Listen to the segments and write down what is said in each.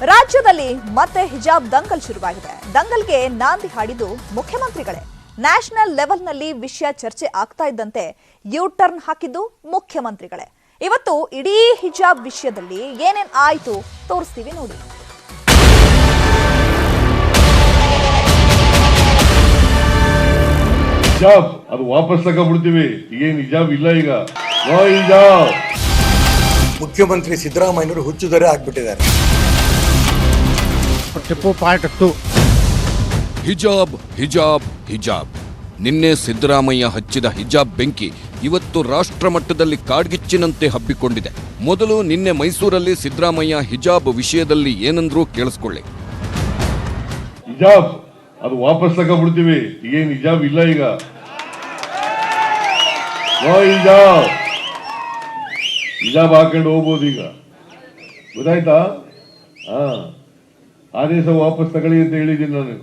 ರಾಜ್ಯದಲ್ಲಿ ಮತ್ತೆ ಹಿಜಾಬ್ ದಂಗಲ್ ಶುರುವಾಗಿದೆ. ದಂಗಲ್ಗೆ ನಾಂದಿ ಹಾಡಿದ್ದು ಮುಖ್ಯಮಂತ್ರಿಗಳೇ. ನ್ಯಾಷನಲ್ ಲೆವೆಲ್ನಲ್ಲಿ ವಿಷಯ ಚರ್ಚೆ ಆಗ್ತಾ ಇದ್ದಂತೆ ಯೂ ಟರ್ನ್ ಹಾಕಿದ್ದು ಮುಖ್ಯಮಂತ್ರಿಗಳೇ. ಇವತ್ತು ಇಡೀ ಹಿಜಾಬ್ ವಿಷಯದಲ್ಲಿ ಏನೇನ್ ಆಯ್ತು ತೋರಿಸ್ತೀವಿ ನೋಡಿ. ಹಿಜಾಬ್ ಅದು ವಾಪಸ್ ತಗೊಂಡ್ಬಿಡ್ತೀವಿ. ಏನು ಹಿಜಾಬ್ ಇಲ್ಲ ಈಗ. ನೋ ಹಿಜಾಬ್. ಮುಖ್ಯಮಂತ್ರಿ ಸಿದ್ದರಾಮಯ್ಯನವರು ಹುಚ್ಚುದರೆ ಆಗ್ಬಿಟ್ಟಿದ್ದಾರೆ. ಟಿಪ್ಪು ಪಾರ್ಟ್ 2. ಹಿಜಾಬ್ ಹಿಜಾಬ್ ಹಿಜಾಬ್. ನಿನ್ನೆ ಸಿದ್ದರಾಮಯ್ಯ ಹಚ್ಚಿದ ಹಿಜಾಬ್ ಬೆಂಕಿ ಇವತ್ತು ರಾಷ್ಟ್ರ ಮಟ್ಟದಲ್ಲಿ ಕಾಡ್ಗಿಚ್ಚಿನಂತೆ ಹಬ್ಬಿಕೊಂಡಿದೆ. ಮೊದಲು ನಿನ್ನೆ ಮೈಸೂರಲ್ಲಿ ಸಿದ್ದರಾಮಯ್ಯ ಹಿಜಾಬ್ ವಿಷಯದಲ್ಲಿ ಏನಂದ್ರೂ ಕೇಳಿಸ್ಕೊಳ್ಳಿ. ಹಿಜಾಬ್ ಅದು ವಾಪಸ್ ತಗೊಂಡ್ಬಿಡ್ತೀವಿ. ಏನು ಹಿಜಾಬ್ ಇಲ್ಲ ಈಗ. ನೋ ಹಿಜಾಬ್. ಹಿಜಾಬ್ ಹಾಕೊಂಡು ಹೋಗ್ಬೋದು ಈಗ. ಗೊತ್ತಾಯ್ತಾ? ಆದೇಶ ವಾಪಸ್ ತಗೊಳ್ಳಿ ಅಂತ ಹೇಳಿದ್ದೀನಿ ನಾನು.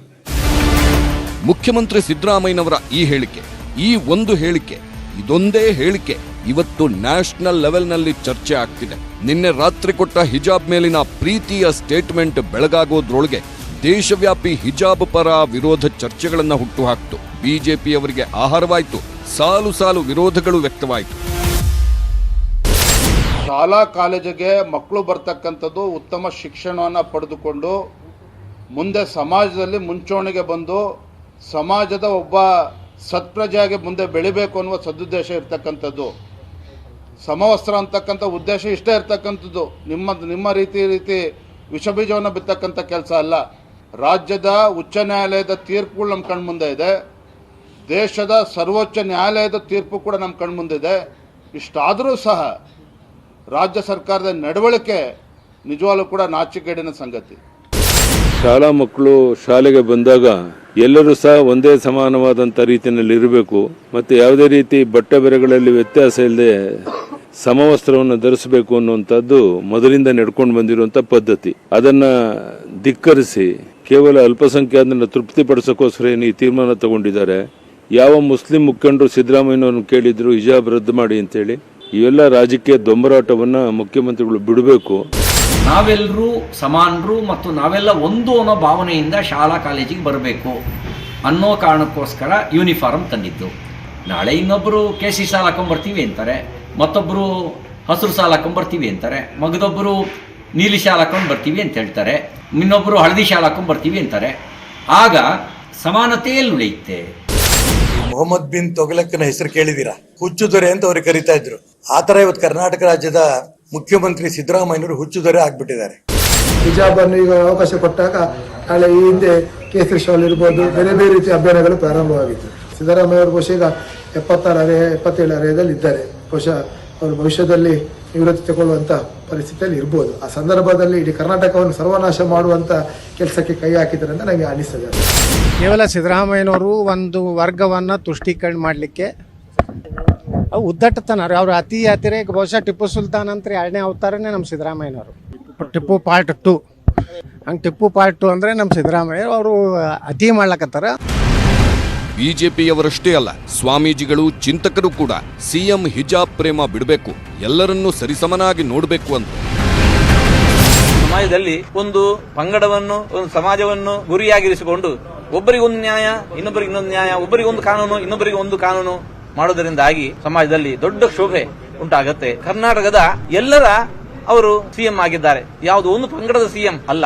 ಮುಖ್ಯಮಂತ್ರಿ ಸಿದ್ದರಾಮಯ್ಯನವರ ಈ ಹೇಳಿಕೆ, ಈ ಒಂದು ಹೇಳಿಕೆ, ಇದೊಂದೇ ಹೇಳಿಕೆ ಇವತ್ತು ನ್ಯಾಷನಲ್ ಲೆವೆಲ್ನಲ್ಲಿ ಚರ್ಚೆ ಆಗ್ತಿದೆ. ನಿನ್ನೆ ರಾತ್ರಿ ಕೊಟ್ಟ ಹಿಜಾಬ್ ಮೇಲಿನ ಪ್ರೀತಿಯ ಸ್ಟೇಟ್ಮೆಂಟ್ ಬೆಳಗಾಗೋದ್ರೊಳಗೆ ದೇಶವ್ಯಾಪಿ ಹಿಜಾಬ್ ಪರ ವಿರೋಧ ಚರ್ಚೆಗಳನ್ನು ಹುಟ್ಟುಹಾಕ್ತು. ಬಿಜೆಪಿಯವರಿಗೆ ಆಹಾರವಾಯಿತು. ಸಾಲು ಸಾಲು ವಿರೋಧಗಳು ವ್ಯಕ್ತವಾಯಿತು. ಶಾಲಾ ಕಾಲೇಜಿಗೆ ಮಕ್ಕಳು ಬರ್ತಕ್ಕಂಥದ್ದು ಉತ್ತಮ ಶಿಕ್ಷಣವನ್ನು ಪಡೆದುಕೊಂಡು ಮುಂದೆ ಸಮಾಜದಲ್ಲಿ ಮುಂಚೂಣಿಗೆ ಬಂದು ಸಮಾಜದ ಒಬ್ಬ ಸತ್ಪ್ರಜೆಯಾಗಿ ಮುಂದೆ ಬೆಳಿಬೇಕು ಅನ್ನುವ ಸದುದ್ದೇಶ ಇರ್ತಕ್ಕಂಥದ್ದು. ಸಮವಸ್ತ್ರ ಅಂತಕ್ಕಂಥ ಉದ್ದೇಶ ಇಷ್ಟೇ ಇರ್ತಕ್ಕಂಥದ್ದು. ನಿಮ್ಮ ರೀತಿ ವಿಷಬೀಜವನ್ನು ಬಿತ್ತಕ್ಕಂಥ ಕೆಲಸ ಅಲ್ಲ. ರಾಜ್ಯದ ಉಚ್ಚ ನ್ಯಾಯಾಲಯದ ತೀರ್ಪುಗಳು ನಮ್ಮ ಕಣ್ಮುಂದೆ ಇದೆ. ದೇಶದ ಸರ್ವೋಚ್ಚ ನ್ಯಾಯಾಲಯದ ತೀರ್ಪು ಕೂಡ ನಮ್ಮ ಕಣ್ಮುಂದೆ ಇದೆ. ಇಷ್ಟಾದರೂ ಸಹ ರಾಜ್ಯ ಸರ್ಕಾರದ ನಡವಳಿಕೆ ನಿಜವಾಗ್ಲೂ ಕೂಡ ನಾಚಿಕೆಗೇಡಿನ ಸಂಗತಿ. ಶಾಲಾ ಮಕ್ಕಳು ಶಾಲೆಗೆ ಬಂದಾಗ ಎಲ್ಲರೂ ಸಹ ಒಂದೇ ಸಮಾನವಾದಂಥ ರೀತಿಯಲ್ಲಿ ಇರಬೇಕು ಮತ್ತು ಯಾವುದೇ ರೀತಿ ಬಟ್ಟೆ ಬೆರೆಗಳಲ್ಲಿ ವ್ಯತ್ಯಾಸ ಇಲ್ಲದೆ ಸಮವಸ್ತ್ರವನ್ನು ಧರಿಸಬೇಕು ಅನ್ನುವಂಥದ್ದು ಮೊದಲಿಂದ ನಡ್ಕೊಂಡು ಬಂದಿರುವಂಥ ಪದ್ಧತಿ. ಅದನ್ನು ಧಿಕ್ಕರಿಸಿ ಕೇವಲ ಅಲ್ಪಸಂಖ್ಯಾತರನ್ನು ತೃಪ್ತಿಪಡಿಸೋಕ್ಕೋಸ್ಕರ ಏನು ಈ ತೀರ್ಮಾನ ತಗೊಂಡಿದ್ದಾರೆ. ಯಾವ ಮುಸ್ಲಿಂ ಮುಖಂಡರು ಸಿದ್ದರಾಮಯ್ಯನವ್ರನ್ನ ಕೇಳಿದ್ರು ಹಿಜಾಬ್ ರದ್ದು ಮಾಡಿ ಅಂತೇಳಿ. ಇವೆಲ್ಲ ರಾಜಕೀಯ ದೊಂಬರಾಟವನ್ನು ಮುಖ್ಯಮಂತ್ರಿಗಳು ಬಿಡಬೇಕು. ನಾವೆಲ್ಲರೂ ಸಮಾನರು ಮತ್ತು ನಾವೆಲ್ಲ ಒಂದು ಅನ್ನೋ ಭಾವನೆಯಿಂದ ಶಾಲಾ ಕಾಲೇಜಿಗೆ ಬರಬೇಕು ಅನ್ನೋ ಕಾರಣಕ್ಕೋಸ್ಕರ ಯೂನಿಫಾರ್ಮ್ ತಂದಿದ್ದು. ನಾಳೆ ಇನ್ನೊಬ್ಬರು ಕೇಸರಿ ಶಾಲೆ ಹಾಕೊಂಡ್ಬರ್ತೀವಿ ಅಂತಾರೆ, ಮತ್ತೊಬ್ಬರು ಹಸಿರು ಶಾಲೆ ಹಾಕೊಂಡ್ಬರ್ತೀವಿ ಅಂತಾರೆ, ಮಗದೊಬ್ಬರು ನೀಲಿ ಶಾಲೆ ಹಾಕೊಂಡು ಬರ್ತೀವಿ ಅಂತ ಹೇಳ್ತಾರೆ, ಇನ್ನೊಬ್ಬರು ಹಳದಿ ಶಾಲೆ ಹಾಕೊಂಡ್ಬರ್ತೀವಿ ಅಂತಾರೆ. ಆಗ ಸಮಾನತೆಯಲ್ಲಿ ಉಳಿಯುತ್ತೆ. ಮೊಹಮ್ಮದ್ ಬಿನ್ ತೊಗಲಕ್ಕನ ಹೆಸರು ಕೇಳಿದೀರಾ? ಹುಚ್ಚುದೊರೆ ಅಂತ ಅವ್ರಿಗೆ ಕರೀತಾ ಇದ್ರು. ಆತರ ಇವತ್ತು ಕರ್ನಾಟಕ ರಾಜ್ಯದ ಮುಖ್ಯಮಂತ್ರಿ ಸಿದ್ದರಾಮಯ್ಯನವರು ಹುಚ್ಚುದೊರೆ ಆಗ್ಬಿಟ್ಟಿದ್ದಾರೆ. ಹಿಜಾಬ್ ಅನ್ನು ಈಗ ಅವಕಾಶ ಕೊಟ್ಟಾಗ ನಾಳೆ ಈ ಹಿಂದೆ ಕೇಸರಿ ಶಾಲ್ ಇರ್ಬೋದು, ಬೇರೆ ಬೇರೆ ರೀತಿಯ ಅಭಿಯಾನಗಳು ಪ್ರಾರಂಭವಾಗಿತ್ತು. ಸಿದ್ದರಾಮಯ್ಯ ಅವರು ಬಹುಶಃ ಈಗ 77 ಅರೆಯಲ್ಲಿ ಇದ್ದಾರೆ. ಬಹುಶಃ ಅವರು ಭವಿಷ್ಯದಲ್ಲಿ ನಿವೃತ್ತಿ ತಗೊಳ್ಳುವಂತ ಪರಿಸ್ಥಿತಿಯಲ್ಲಿ ಇರ್ಬೋದು. ಆ ಸಂದರ್ಭದಲ್ಲಿ ಇಡೀ ಕರ್ನಾಟಕವನ್ನು ಸರ್ವನಾಶ ಮಾಡುವಂತ ಕೆಲಸಕ್ಕೆ ಕೈ ಹಾಕಿದ್ದಾರೆ ಅಂತ ನನಗೆ ಅನಿಸ್ತದೆ. ಕೇವಲ ಸಿದ್ದರಾಮಯ್ಯನವರು ಒಂದು ವರ್ಗವನ್ನು ತುಷ್ಟೀಕರಣ ಮಾಡಲಿಕ್ಕೆ ಉದ್ದಟತನ, ಅವರು ಅತಿ ಅತಿರೇಕ. ಬಹುಶಃ ಟಿಪ್ಪು ಸುಲ್ತಾನ್ ಅಂತ 2ನೇ ಅವತಾರನೇ ನಮ್ಮ ಸಿದ್ದರಾಮಯ್ಯನವರು. ಟಿಪ್ಪು ಪಾರ್ಟ್ 2. ಹಂಗೆ ಟಿಪ್ಪು ಪಾರ್ಟ್ 2 ಅಂದರೆ ನಮ್ಮ ಸಿದ್ದರಾಮಯ್ಯ ಅವರು ಅತಿ ಮಾಡ್ಲಕತ್ತಾರ. ಬಿಜೆಪಿಯವರಷ್ಟೇ ಅಲ್ಲ, ಸ್ವಾಮೀಜಿಗಳು, ಚಿಂತಕರು ಕೂಡ ಸಿಎಂ ಹಿಜಾಬ್ ಪ್ರೇಮ ಬಿಡಬೇಕು, ಎಲ್ಲರನ್ನೂ ಸರಿಸಮನಾಗಿ ನೋಡಬೇಕು ಅಂತ. ಸಮಾಜದಲ್ಲಿ ಒಂದು ಪಂಗಡವನ್ನು, ಒಂದು ಸಮಾಜವನ್ನು ಗುರಿಯಾಗಿರಿಸಿಕೊಂಡು ಒಬ್ಬರಿಗೊಂದು ನ್ಯಾಯ, ಇನ್ನೊಬ್ಬರಿಗೆ ಇನ್ನೊಂದು ನ್ಯಾಯ, ಒಬ್ಬರಿಗೊಂದು ಕಾನೂನು, ಇನ್ನೊಬ್ಬರಿಗೆ ಒಂದು ಕಾನೂನು ಮಾಡೋದರಿಂದಾಗಿ ಸಮಾಜದಲ್ಲಿ ದೊಡ್ಡ ಶೋಭೆ ಉಂಟಾಗತ್ತೆ. ಕರ್ನಾಟಕದ ಎಲ್ಲರ ಅವರು ಸಿಎಂ ಆಗಿದ್ದಾರೆ, ಯಾವುದೋ ಒಂದು ಪಂಗಡದ ಸಿಎಂ ಅಲ್ಲ.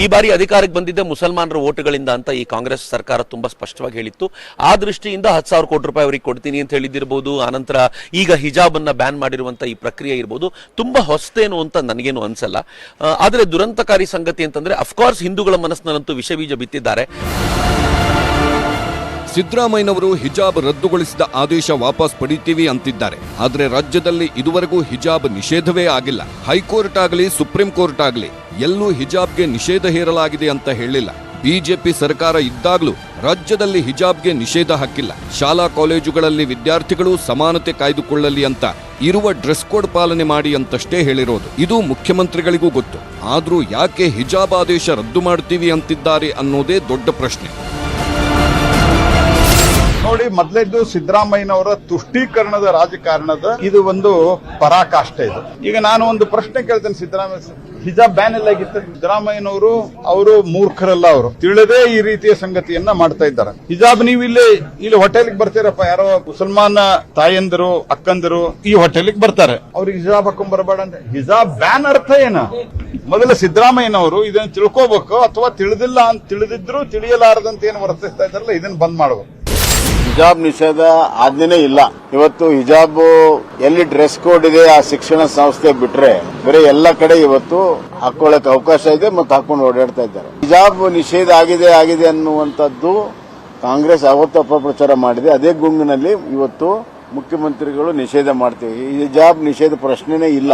ಈ ಬಾರಿ ಅಧಿಕಾರಕ್ಕೆ ಬಂದಿದ್ದ ಮುಸಲ್ಮಾನರ ಓಟುಗಳಿಂದ ಅಂತ ಈ ಕಾಂಗ್ರೆಸ್ ಸರ್ಕಾರ ತುಂಬಾ ಸ್ಪಷ್ಟವಾಗಿ ಹೇಳಿತ್ತು. ಆ ದೃಷ್ಟಿಯಿಂದ 10,000 ಕೋಟಿ ರೂಪಾಯಿ ಅವರಿಗೆ ಕೊಡ್ತೀನಿ ಅಂತ ಹೇಳಿದಿರಬಹುದು. ಆನಂತರ ಈಗ ಹಿಜಾಬ್ ಅನ್ನ ಬ್ಯಾನ್ ಮಾಡಿರುವಂತ ಈ ಪ್ರಕ್ರಿಯೆ ಇರಬಹುದು, ತುಂಬಾ ಹೊಸತೇನು ಅಂತ ನನಗೇನು ಅನ್ಸಲ್ಲ. ಆದ್ರೆ ದುರಂತಕಾರಿ ಸಂಗತಿ ಅಂತಂದ್ರೆ ಅಫ್ಕೋರ್ಸ್ ಹಿಂದೂಗಳ ಮನಸ್ಸಿನಲ್ಲಂತೂ ವಿಷಬೀಜ ಬಿತ್ತಿದ್ದಾರೆ. ಸಿದ್ದರಾಮಯ್ಯನವರು ಹಿಜಾಬ್ ರದ್ದುಗೊಳಿಸಿದ ಆದೇಶ ವಾಪಸ್ ಪಡಿತೀವಿ ಅಂತಿದ್ದಾರೆ. ಆದರೆ ರಾಜ್ಯದಲ್ಲಿ ಇದುವರೆಗೂ ಹಿಜಾಬ್ ನಿಷೇಧವೇ ಆಗಿಲ್ಲ. ಹೈಕೋರ್ಟ್ ಆಗಲಿ, ಸುಪ್ರೀಂ ಕೋರ್ಟ್ ಆಗಲಿ ಎಲ್ಲೂ ಹಿಜಾಬ್ಗೆ ನಿಷೇಧ ಹೇರಲಾಗಿದೆ ಅಂತ ಹೇಳಿಲ್ಲ. ಬಿಜೆಪಿ ಸರ್ಕಾರ ಇದ್ದಾಗಲೂ ರಾಜ್ಯದಲ್ಲಿ ಹಿಜಾಬ್ಗೆ ನಿಷೇಧ ಹಾಕಿಲ್ಲ. ಶಾಲಾ ಕಾಲೇಜುಗಳಲ್ಲಿ ವಿದ್ಯಾರ್ಥಿಗಳು ಸಮಾನತೆ ಕಾಯ್ದುಕೊಳ್ಳಲಿ ಅಂತ ಇರುವ ಡ್ರೆಸ್ ಕೋಡ್ ಪಾಲನೆ ಮಾಡಿ ಅಂತಷ್ಟೇ ಹೇಳಿರೋದು. ಇದು ಮುಖ್ಯಮಂತ್ರಿಗಳಿಗೂ ಗೊತ್ತು. ಆದ್ರೂ ಯಾಕೆ ಹಿಜಾಬ್ ಆದೇಶ ರದ್ದು ಮಾಡ್ತೀವಿ ಅಂತಿದ್ದಾರೆ ಅನ್ನೋದೇ ದೊಡ್ಡ ಪ್ರಶ್ನೆ. ನೋ ನೋಡಿ, ಮೊದಲೇದು ಸಿದ್ದರಾಮಯ್ಯನವರ ತುಷ್ಟೀಕರಣದ ರಾಜಕಾರಣದ ಇದು ಒಂದು ಪರಾಕಾಷ್ಠೆ ಇದು. ಈಗ ನಾನು ಒಂದು ಪ್ರಶ್ನೆ ಕೇಳ್ತೇನೆ, ಸಿದ್ದರಾಮಯ್ಯ ಹಿಜಾಬ್ ಬ್ಯಾನ್ ಎಲ್ಲ ಆಗಿತ್ತು. ಸಿದ್ದರಾಮಯ್ಯನವರು ಅವರು ಮೂರ್ಖರಲ್ಲ, ಅವರು ತಿಳಿದೇ ಈ ರೀತಿಯ ಸಂಗತಿಯನ್ನ ಮಾಡ್ತಾ ಇದ್ದಾರೆ. ಹಿಜಾಬ್ ನೀವು ಇಲ್ಲಿ ಹೋಟೆಲ್ಗೆ ಬರ್ತೀರಪ್ಪ, ಯಾರೋ ಮುಸಲ್ಮಾನ ತಾಯಂದಿರು ಅಕ್ಕಂದಿರು ಈ ಹೋಟೆಲ್ಗೆ ಬರ್ತಾರೆ, ಅವ್ರಿಗೆ ಹಿಜಾಬ್ ಹಾಕೊಂಡ್ ಬರಬೇಡ ಅಂದ್ರೆ ಹಿಜಾಬ್ ಬ್ಯಾನ್ ಅರ್ಥ ಏನ? ಮೊದಲು ಸಿದ್ದರಾಮಯ್ಯನವರು ಇದನ್ನ ತಿಳ್ಕೋಬೇಕು, ಅಥವಾ ತಿಳಿದಿದ್ರು ತಿಳಿಯಲಾರದಂತ ಏನು ವರ್ತಿಸ್ತಾ ಇದ್ದಾರಲ್ಲ ಇದನ್ನ ಬಂದ್ ಮಾಡಬೇಕು. ಹಿಜಾಬ್ ನಿಷೇಧ ಆಜ್ಞೆನೇ ಇಲ್ಲ. ಇವತ್ತು ಹಿಜಾಬ್ ಎಲ್ಲಿ ಡ್ರೆಸ್ ಕೋಡ್ ಇದೆ ಆ ಶಿಕ್ಷಣ ಸಂಸ್ಥೆ ಬಿಟ್ರೆ ಬೇರೆ ಎಲ್ಲ ಕಡೆ ಇವತ್ತು ಹಾಕೊಳ್ಳಕ್ಕೆ ಅವಕಾಶ ಇದೆ ಮತ್ತು ಹಾಕೊಂಡು ಓಡಾಡ್ತಾ ಇದ್ದಾರೆ. ಹಿಜಾಬ್ ನಿಷೇಧ ಆಗಿದೆ ಅನ್ನುವಂಥದ್ದು ಕಾಂಗ್ರೆಸ್ ಅವತ್ತು ಅಪಪ್ರಚಾರ ಮಾಡಿದೆ. ಅದೇ ಗುಂಗಿನಲ್ಲಿ ಇವತ್ತು ಮುಖ್ಯಮಂತ್ರಿಗಳು ನಿಷೇಧ ಮಾಡ್ತೀವಿ. ಹಿಜಾಬ್ ನಿಷೇಧ ಪ್ರಶ್ನೆನೇ ಇಲ್ಲ.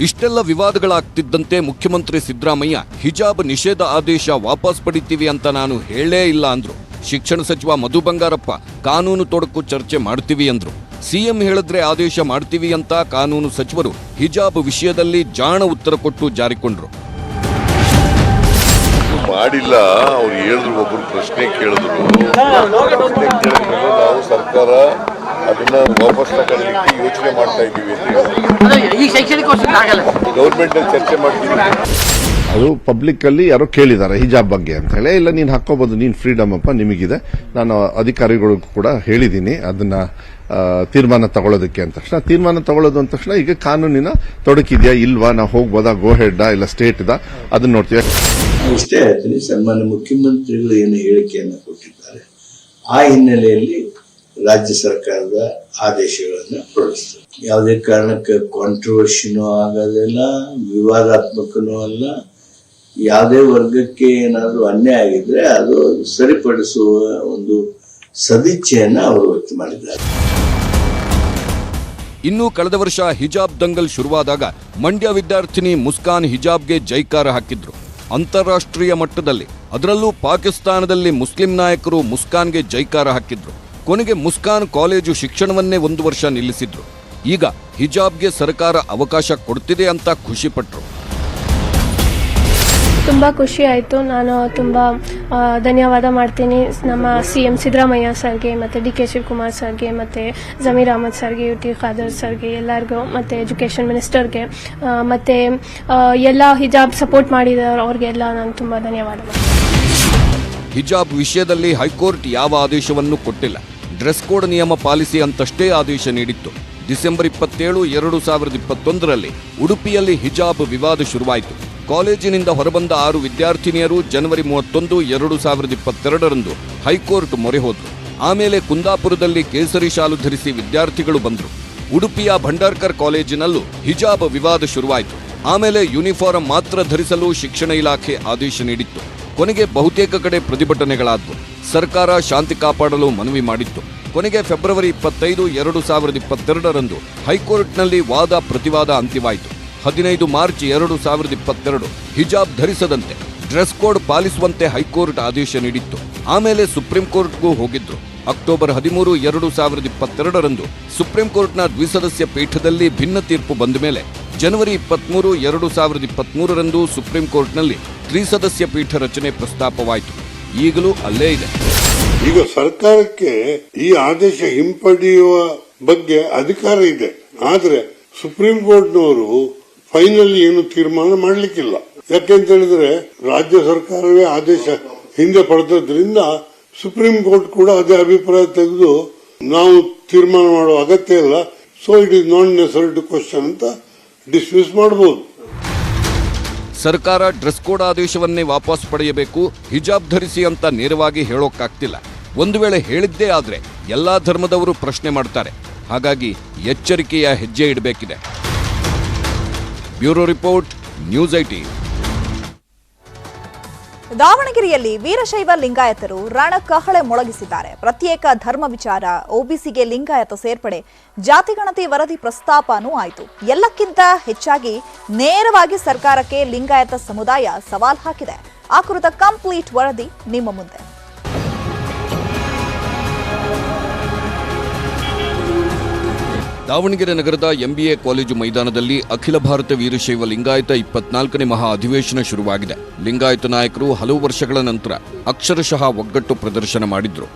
ಇಷ್ಟೆಲ್ಲ ವಿವಾದಗಳಾಗ್ತಿದ್ದಂತೆ ಮುಖ್ಯಮಂತ್ರಿ ಸಿದ್ದರಾಮಯ್ಯ ಹಿಜಾಬ್ ನಿಷೇಧ ಆದೇಶ ವಾಪಸ್ ಪಡಿತೀವಿ ಅಂತ ನಾನು ಹೇಳೇ ಇಲ್ಲ ಅಂದ್ರು. ಶಿಕ್ಷಣ ಸಚಿವ ಮಧು ಬಂಗಾರಪ್ಪ ಕಾನೂನು ತೊಡಕು ಚರ್ಚೆ ಮಾಡ್ತೀವಿ ಅಂದ್ರು. ಸಿಎಂ ಹೇಳಿದ್ರೆ ಆದೇಶ ಮಾಡ್ತೀವಿ ಅಂತ ಕಾನೂನು ಸಚಿವರು ಹಿಜಾಬ್ ವಿಷಯದಲ್ಲಿ ಜಾಣ ಉತ್ತರ ಕೊಟ್ಟು ಜಾರಿಕೊಂಡ್ರು. ಮಾಡಿಲ್ಲ, ಅವ್ರು ಹೇಳಿದ್ರು, ಒಬ್ರು ಪ್ರಶ್ನೆ ಕೇಳಿದ್ರು. ನಾವು ಸರ್ಕಾರ ಅದನ್ನ ವಾಪಸ್ ತಗೊಳ್ಳಿಕ್ಕೆ ಯೋಚನೆ ಮಾಡ್ತಾ ಇದ್ದೀವಿ ಅಂತ ಗೌರ್ಮೆಂಟ್ ಅಲ್ಲಿ ಚರ್ಚೆ ಮಾಡ್ತೀವಿ. ಅದು ಪಬ್ಲಿಕ್ ಅಲ್ಲಿ ಯಾರೋ ಕೇಳಿದ್ದಾರೆ ಹಿಜಾಬ್ ಬಗ್ಗೆ ಅಂತ ಹೇಳಿ. ಇಲ್ಲ, ನೀನ್ ಹಾಕೋಬಹುದು, ನೀನ್ ಫ್ರೀಡಮ್ ಅಪ್ಪ, ನಿಮಗಿದೆ. ನಾನು ಅಧಿಕಾರಿಗಳಿಗೂ ಕೂಡ ಹೇಳಿದ್ದೀನಿ ಅದನ್ನ ತೀರ್ಮಾನ ತಗೊಳ್ಳೋದಕ್ಕೆ ಅಂತ ತಕ್ಷಣ. ತೀರ್ಮಾನ ತಗೊಳ್ಳೋದು ಅಂದ ತಕ್ಷಣ ಈಗ ಕಾನೂನಿನ ತೊಡಕಿದ್ಯಾ ಇಲ್ವಾ, ನಾವು ಹೋಗ್ಬೋದಾ, ಗೋ ಹೆಡ್ ಇಲ್ಲ ಸ್ಟೇಟ್ ಅದನ್ನ ನೋಡ್ತೀವಿ. ಇಷ್ಟೇ ಹೇಳ್ತೀನಿ, ಸನ್ಮಾನ್ಯ ಮುಖ್ಯಮಂತ್ರಿಗಳು ಏನು ಹೇಳಿಕೆಯನ್ನು ಕೊಟ್ಟಿದ್ದಾರೆ ಆ ಹಿನ್ನೆಲೆಯಲ್ಲಿ ರಾಜ್ಯ ಸರ್ಕಾರದ ಆದೇಶಗಳನ್ನು ಹೊರಡಿಸ್ತದೆ. ಯಾವುದೇ ಕಾರಣಕ್ಕೆ ಕಾಂಟ್ರವರ್ಸಿನೂ ಆಗೋದಿಲ್ಲ, ವಿವಾದಾತ್ಮಕನೂ ಅಲ್ಲ. ಯಾವುದೇ ವರ್ಗಕ್ಕೆ ಏನಾದರೂ ಅನ್ಯಾಯ ಆಗಿದ್ರೆ ಅದು ಸರಿಪಡಿಸುವ ಒಂದು ಸದಿಚ್ಛೆಯನ್ನು ಅವರು ವ್ಯಕ್ತ ಮಾಡಿದ್ದಾರೆ. ಇನ್ನು ಕಳೆದ ವರ್ಷ ಹಿಜಾಬ್ ದಂಗಲ್ ಶುರುವಾದಾಗ ಮಂಡ್ಯ ವಿದ್ಯಾರ್ಥಿನಿ ಮುಸ್ಕಾನ್ ಹಿಜಾಬ್ಗೆ ಜೈಕಾರ ಹಾಕಿದ್ರು. ಅಂತಾರಾಷ್ಟ್ರೀಯ ಮಟ್ಟದಲ್ಲಿ, ಅದರಲ್ಲೂ ಪಾಕಿಸ್ತಾನದಲ್ಲಿ ಮುಸ್ಲಿಂ ನಾಯಕರು ಮುಸ್ಕಾನ್ಗೆ ಜೈಕಾರ ಹಾಕಿದ್ರು. ಕೊನೆಗೆ ಮುಸ್ಕಾನ್ ಕಾಲೇಜು ಶಿಕ್ಷಣವನ್ನೇ 1 ವರ್ಷ ನಿಲ್ಲಿಸಿದ್ರು. ಈಗ ಹಿಜಾಬ್ಗೆ ಸರ್ಕಾರ ಅವಕಾಶ ಕೊಡ್ತಿದೆ ಅಂತ ಖುಷಿಪಟ್ರು. ತುಂಬ ಖುಷಿ ಆಯಿತು. ನಾನು ತುಂಬ ಧನ್ಯವಾದ ಮಾಡ್ತೀನಿ ನಮ್ಮ CM ಸಿದ್ದರಾಮಯ್ಯ ಸರ್ಗೆ, ಮತ್ತು DK ಶಿವಕುಮಾರ್ ಸರ್ಗೆ, ಮತ್ತು ಜಮೀರ್ ಅಹಮದ್ ಸರ್ಗೆ, UT ಖಾದರ್ ಸರ್ಗೆ, ಎಲ್ಲರಿಗೂ, ಮತ್ತು ಎಜುಕೇಷನ್ ಮಿನಿಸ್ಟರ್ಗೆ, ಮತ್ತು ಎಲ್ಲ ಹಿಜಾಬ್ ಸಪೋರ್ಟ್ ಮಾಡಿದವರು ಅವ್ರಿಗೆಲ್ಲ ನಾನು ತುಂಬ ಧನ್ಯವಾದ ಮಾಡ್ತೀನಿ. ಹಿಜಾಬ್ ವಿಷಯದಲ್ಲಿ ಹೈಕೋರ್ಟ್ ಯಾವ ಆದೇಶವನ್ನು ಕೊಟ್ಟಿಲ್ಲ. ಡ್ರೆಸ್ ಕೋಡ್ ನಿಯಮ ಪಾಲಿಸಿ ಅಂತಷ್ಟೇ ಆದೇಶ ನೀಡಿತ್ತು. ಡಿಸೆಂಬರ್ 27, 2021ರಲ್ಲಿ ಉಡುಪಿಯಲ್ಲಿ ಹಿಜಾಬ್ ವಿವಾದ ಶುರುವಾಯಿತು. ಕಾಲೇಜಿನಿಂದ ಹೊರಬಂದ 6 ವಿದ್ಯಾರ್ಥಿನಿಯರು ಜನವರಿ 31, 2022ರಂದು ಹೈಕೋರ್ಟ್ ಮೊರೆ ಹೋದ್ರು. ಆಮೇಲೆ ಕುಂದಾಪುರದಲ್ಲಿ ಕೇಸರಿ ಶಾಲು ಧರಿಸಿ ವಿದ್ಯಾರ್ಥಿಗಳು ಬಂದರು. ಉಡುಪಿಯ ಭಂಡಾರ್ಕರ್ ಕಾಲೇಜಿನಲ್ಲೂ ಹಿಜಾಬ್ ವಿವಾದ ಶುರುವಾಯಿತು. ಆಮೇಲೆ ಯೂನಿಫಾರ್ಮ್ ಮಾತ್ರ ಧರಿಸಲು ಶಿಕ್ಷಣ ಇಲಾಖೆ ಆದೇಶ ನೀಡಿತ್ತು. ಕೊನೆಗೆ ಬಹುತೇಕ ಕಡೆ ಪ್ರತಿಭಟನೆಗಳಾದವು. ಸರ್ಕಾರ ಶಾಂತಿ ಕಾಪಾಡಲು ಮನವಿ ಮಾಡಿತ್ತು. ಕೊನೆಗೆ ಫೆಬ್ರವರಿ 25, 2022ರಂದು ಹೈಕೋರ್ಟ್ನಲ್ಲಿ ವಾದ ಪ್ರತಿವಾದ ಅಂತ್ಯವಾಯಿತು. 15 ಮಾರ್ಚ್ 2022 ಹಿಜಾಬ್ ಧರಿಸದಂತೆ ಡ್ರೆಸ್ ಕೋಡ್ ಪಾಲಿಸುವಂತೆ ಹೈಕೋರ್ಟ್ ಆದೇಶ ನೀಡಿತ್ತು. ಆಮೇಲೆ ಸುಪ್ರೀಂ ಕೋರ್ಟ್ಗೂ ಹೋಗಿದ್ರು. ಅಕ್ಟೋಬರ್ 13, 2022ರಂದು ಸುಪ್ರೀಂ ಕೋರ್ಟ್ನ ದ್ವಿಸದಸ್ಯ ಪೀಠದಲ್ಲಿ ಭಿನ್ನ ತೀರ್ಪು ಬಂದ ಮೇಲೆ ಜನವರಿ 23, 2023ರಂದು ಸುಪ್ರೀಂ ಕೋರ್ಟ್ನಲ್ಲಿ ತ್ರಿಸದಸ್ಯ ಪೀಠ ರಚನೆ ಪ್ರಸ್ತಾಪವಾಯಿತು. ಈಗಲೂ ಅಲ್ಲೇ ಇದೆ. ಈಗ ಸರ್ಕಾರಕ್ಕೆ ಈ ಆದೇಶ ಹಿಂಪಡೆಯುವ ಬಗ್ಗೆ ಅಧಿಕಾರ ಇದೆ, ಆದ್ರೆ ಸುಪ್ರೀಂ ಕೋರ್ಟ್ನವರು ಫೈನಲ್ ಏನು ತೀರ್ಮಾನ ಮಾಡಲಿಕ್ಕಿಲ್ಲ. ಯಾಕೆಂತ ಹೇಳಿದ್ರೆ ರಾಜ್ಯ ಸರ್ಕಾರವೇ ಆದೇಶ ಹಿಂದೆ ಪಡೆದ್ರಿಂದ ಸುಪ್ರೀಂ ಕೋರ್ಟ್ ಕೂಡ ಅದೇ ಅಭಿಪ್ರಾಯ ತೆಗೆದು ನಾವು ತೀರ್ಮಾನ ಮಾಡುವ ಅಗತ್ಯ ಇಲ್ಲ, so it is not necessary to question ಅಂತ ಡಿಸ್ಮಿಸ್ ಮಾಡಬಹುದು. ಸರ್ಕಾರ ಡ್ರೆಸ್ ಕೋಡ್ ಆದೇಶವನ್ನೇ ವಾಪಸ್ ಪಡೆಯಬೇಕು, ಹಿಜಾಬ್ ಧರಿಸಿ ಅಂತ ನೇರವಾಗಿ ಹೇಳೋಕ್ಕಾಗ್ತಿಲ್ಲ. ಒಂದು ವೇಳೆ ಹೇಳಿದ್ದೇ ಆದ್ರೆ ಎಲ್ಲಾ ಧರ್ಮದವರು ಪ್ರಶ್ನೆ ಮಾಡ್ತಾರೆ. ಹಾಗಾಗಿ ಎಚ್ಚರಿಕೆಯ ಹೆಜ್ಜೆ ಇಡಬೇಕಿದೆ. Bureau report, news 18. ದಾವಣಗೆರೆಯಲ್ಲಿ ವೀರಶೈವ ಲಿಂಗಾಯತರು ರಣಕಹಳೆ ಮೊಳಗಿಸಿದ್ದಾರೆ. ಪ್ರತ್ಯೇಕ ಧರ್ಮ ವಿಚಾರ, OBCಗೆ ಲಿಂಗಾಯತ ಸೇರ್ಪಡೆ, ಜಾತಿಗಣತಿ ವರದಿ ಪ್ರಸ್ತಾಪನೂ ಆಯಿತು. ಎಲ್ಲಕ್ಕಿಂತ ಹೆಚ್ಚಾಗಿ ನೇರವಾಗಿ ಸರ್ಕಾರಕ್ಕೆ ಲಿಂಗಾಯತ ಸಮುದಾಯ ಸವಾಲ್ ಹಾಕಿದೆ. ಆ ಕುರಿತ ಕಂಪ್ಲೀಟ್ ವರದಿ ನಿಮ್ಮ ಮುಂದೆ. ದಾವಣಗೆರೆ ನಗರದ ಎಂಬಿಎ ಕಾಲೇಜು ಮೈದಾನದಲ್ಲಿ ಅಖಿಲ ಭಾರತ ವೀರಶೈವ ಲಿಂಗಾಯತ 24ನೇ ಮಹಾ ಅಧಿವೇಶನ ಶುರುವಾಗಿದೆ. ಲಿಂಗಾಯತ ನಾಯಕರು ಹಲವು ವರ್ಷಗಳ ನಂತರ ಅಕ್ಷರಶಃ ಒಗ್ಗಟ್ಟು ಪ್ರದರ್ಶನ ಮಾಡಿದ್ರು.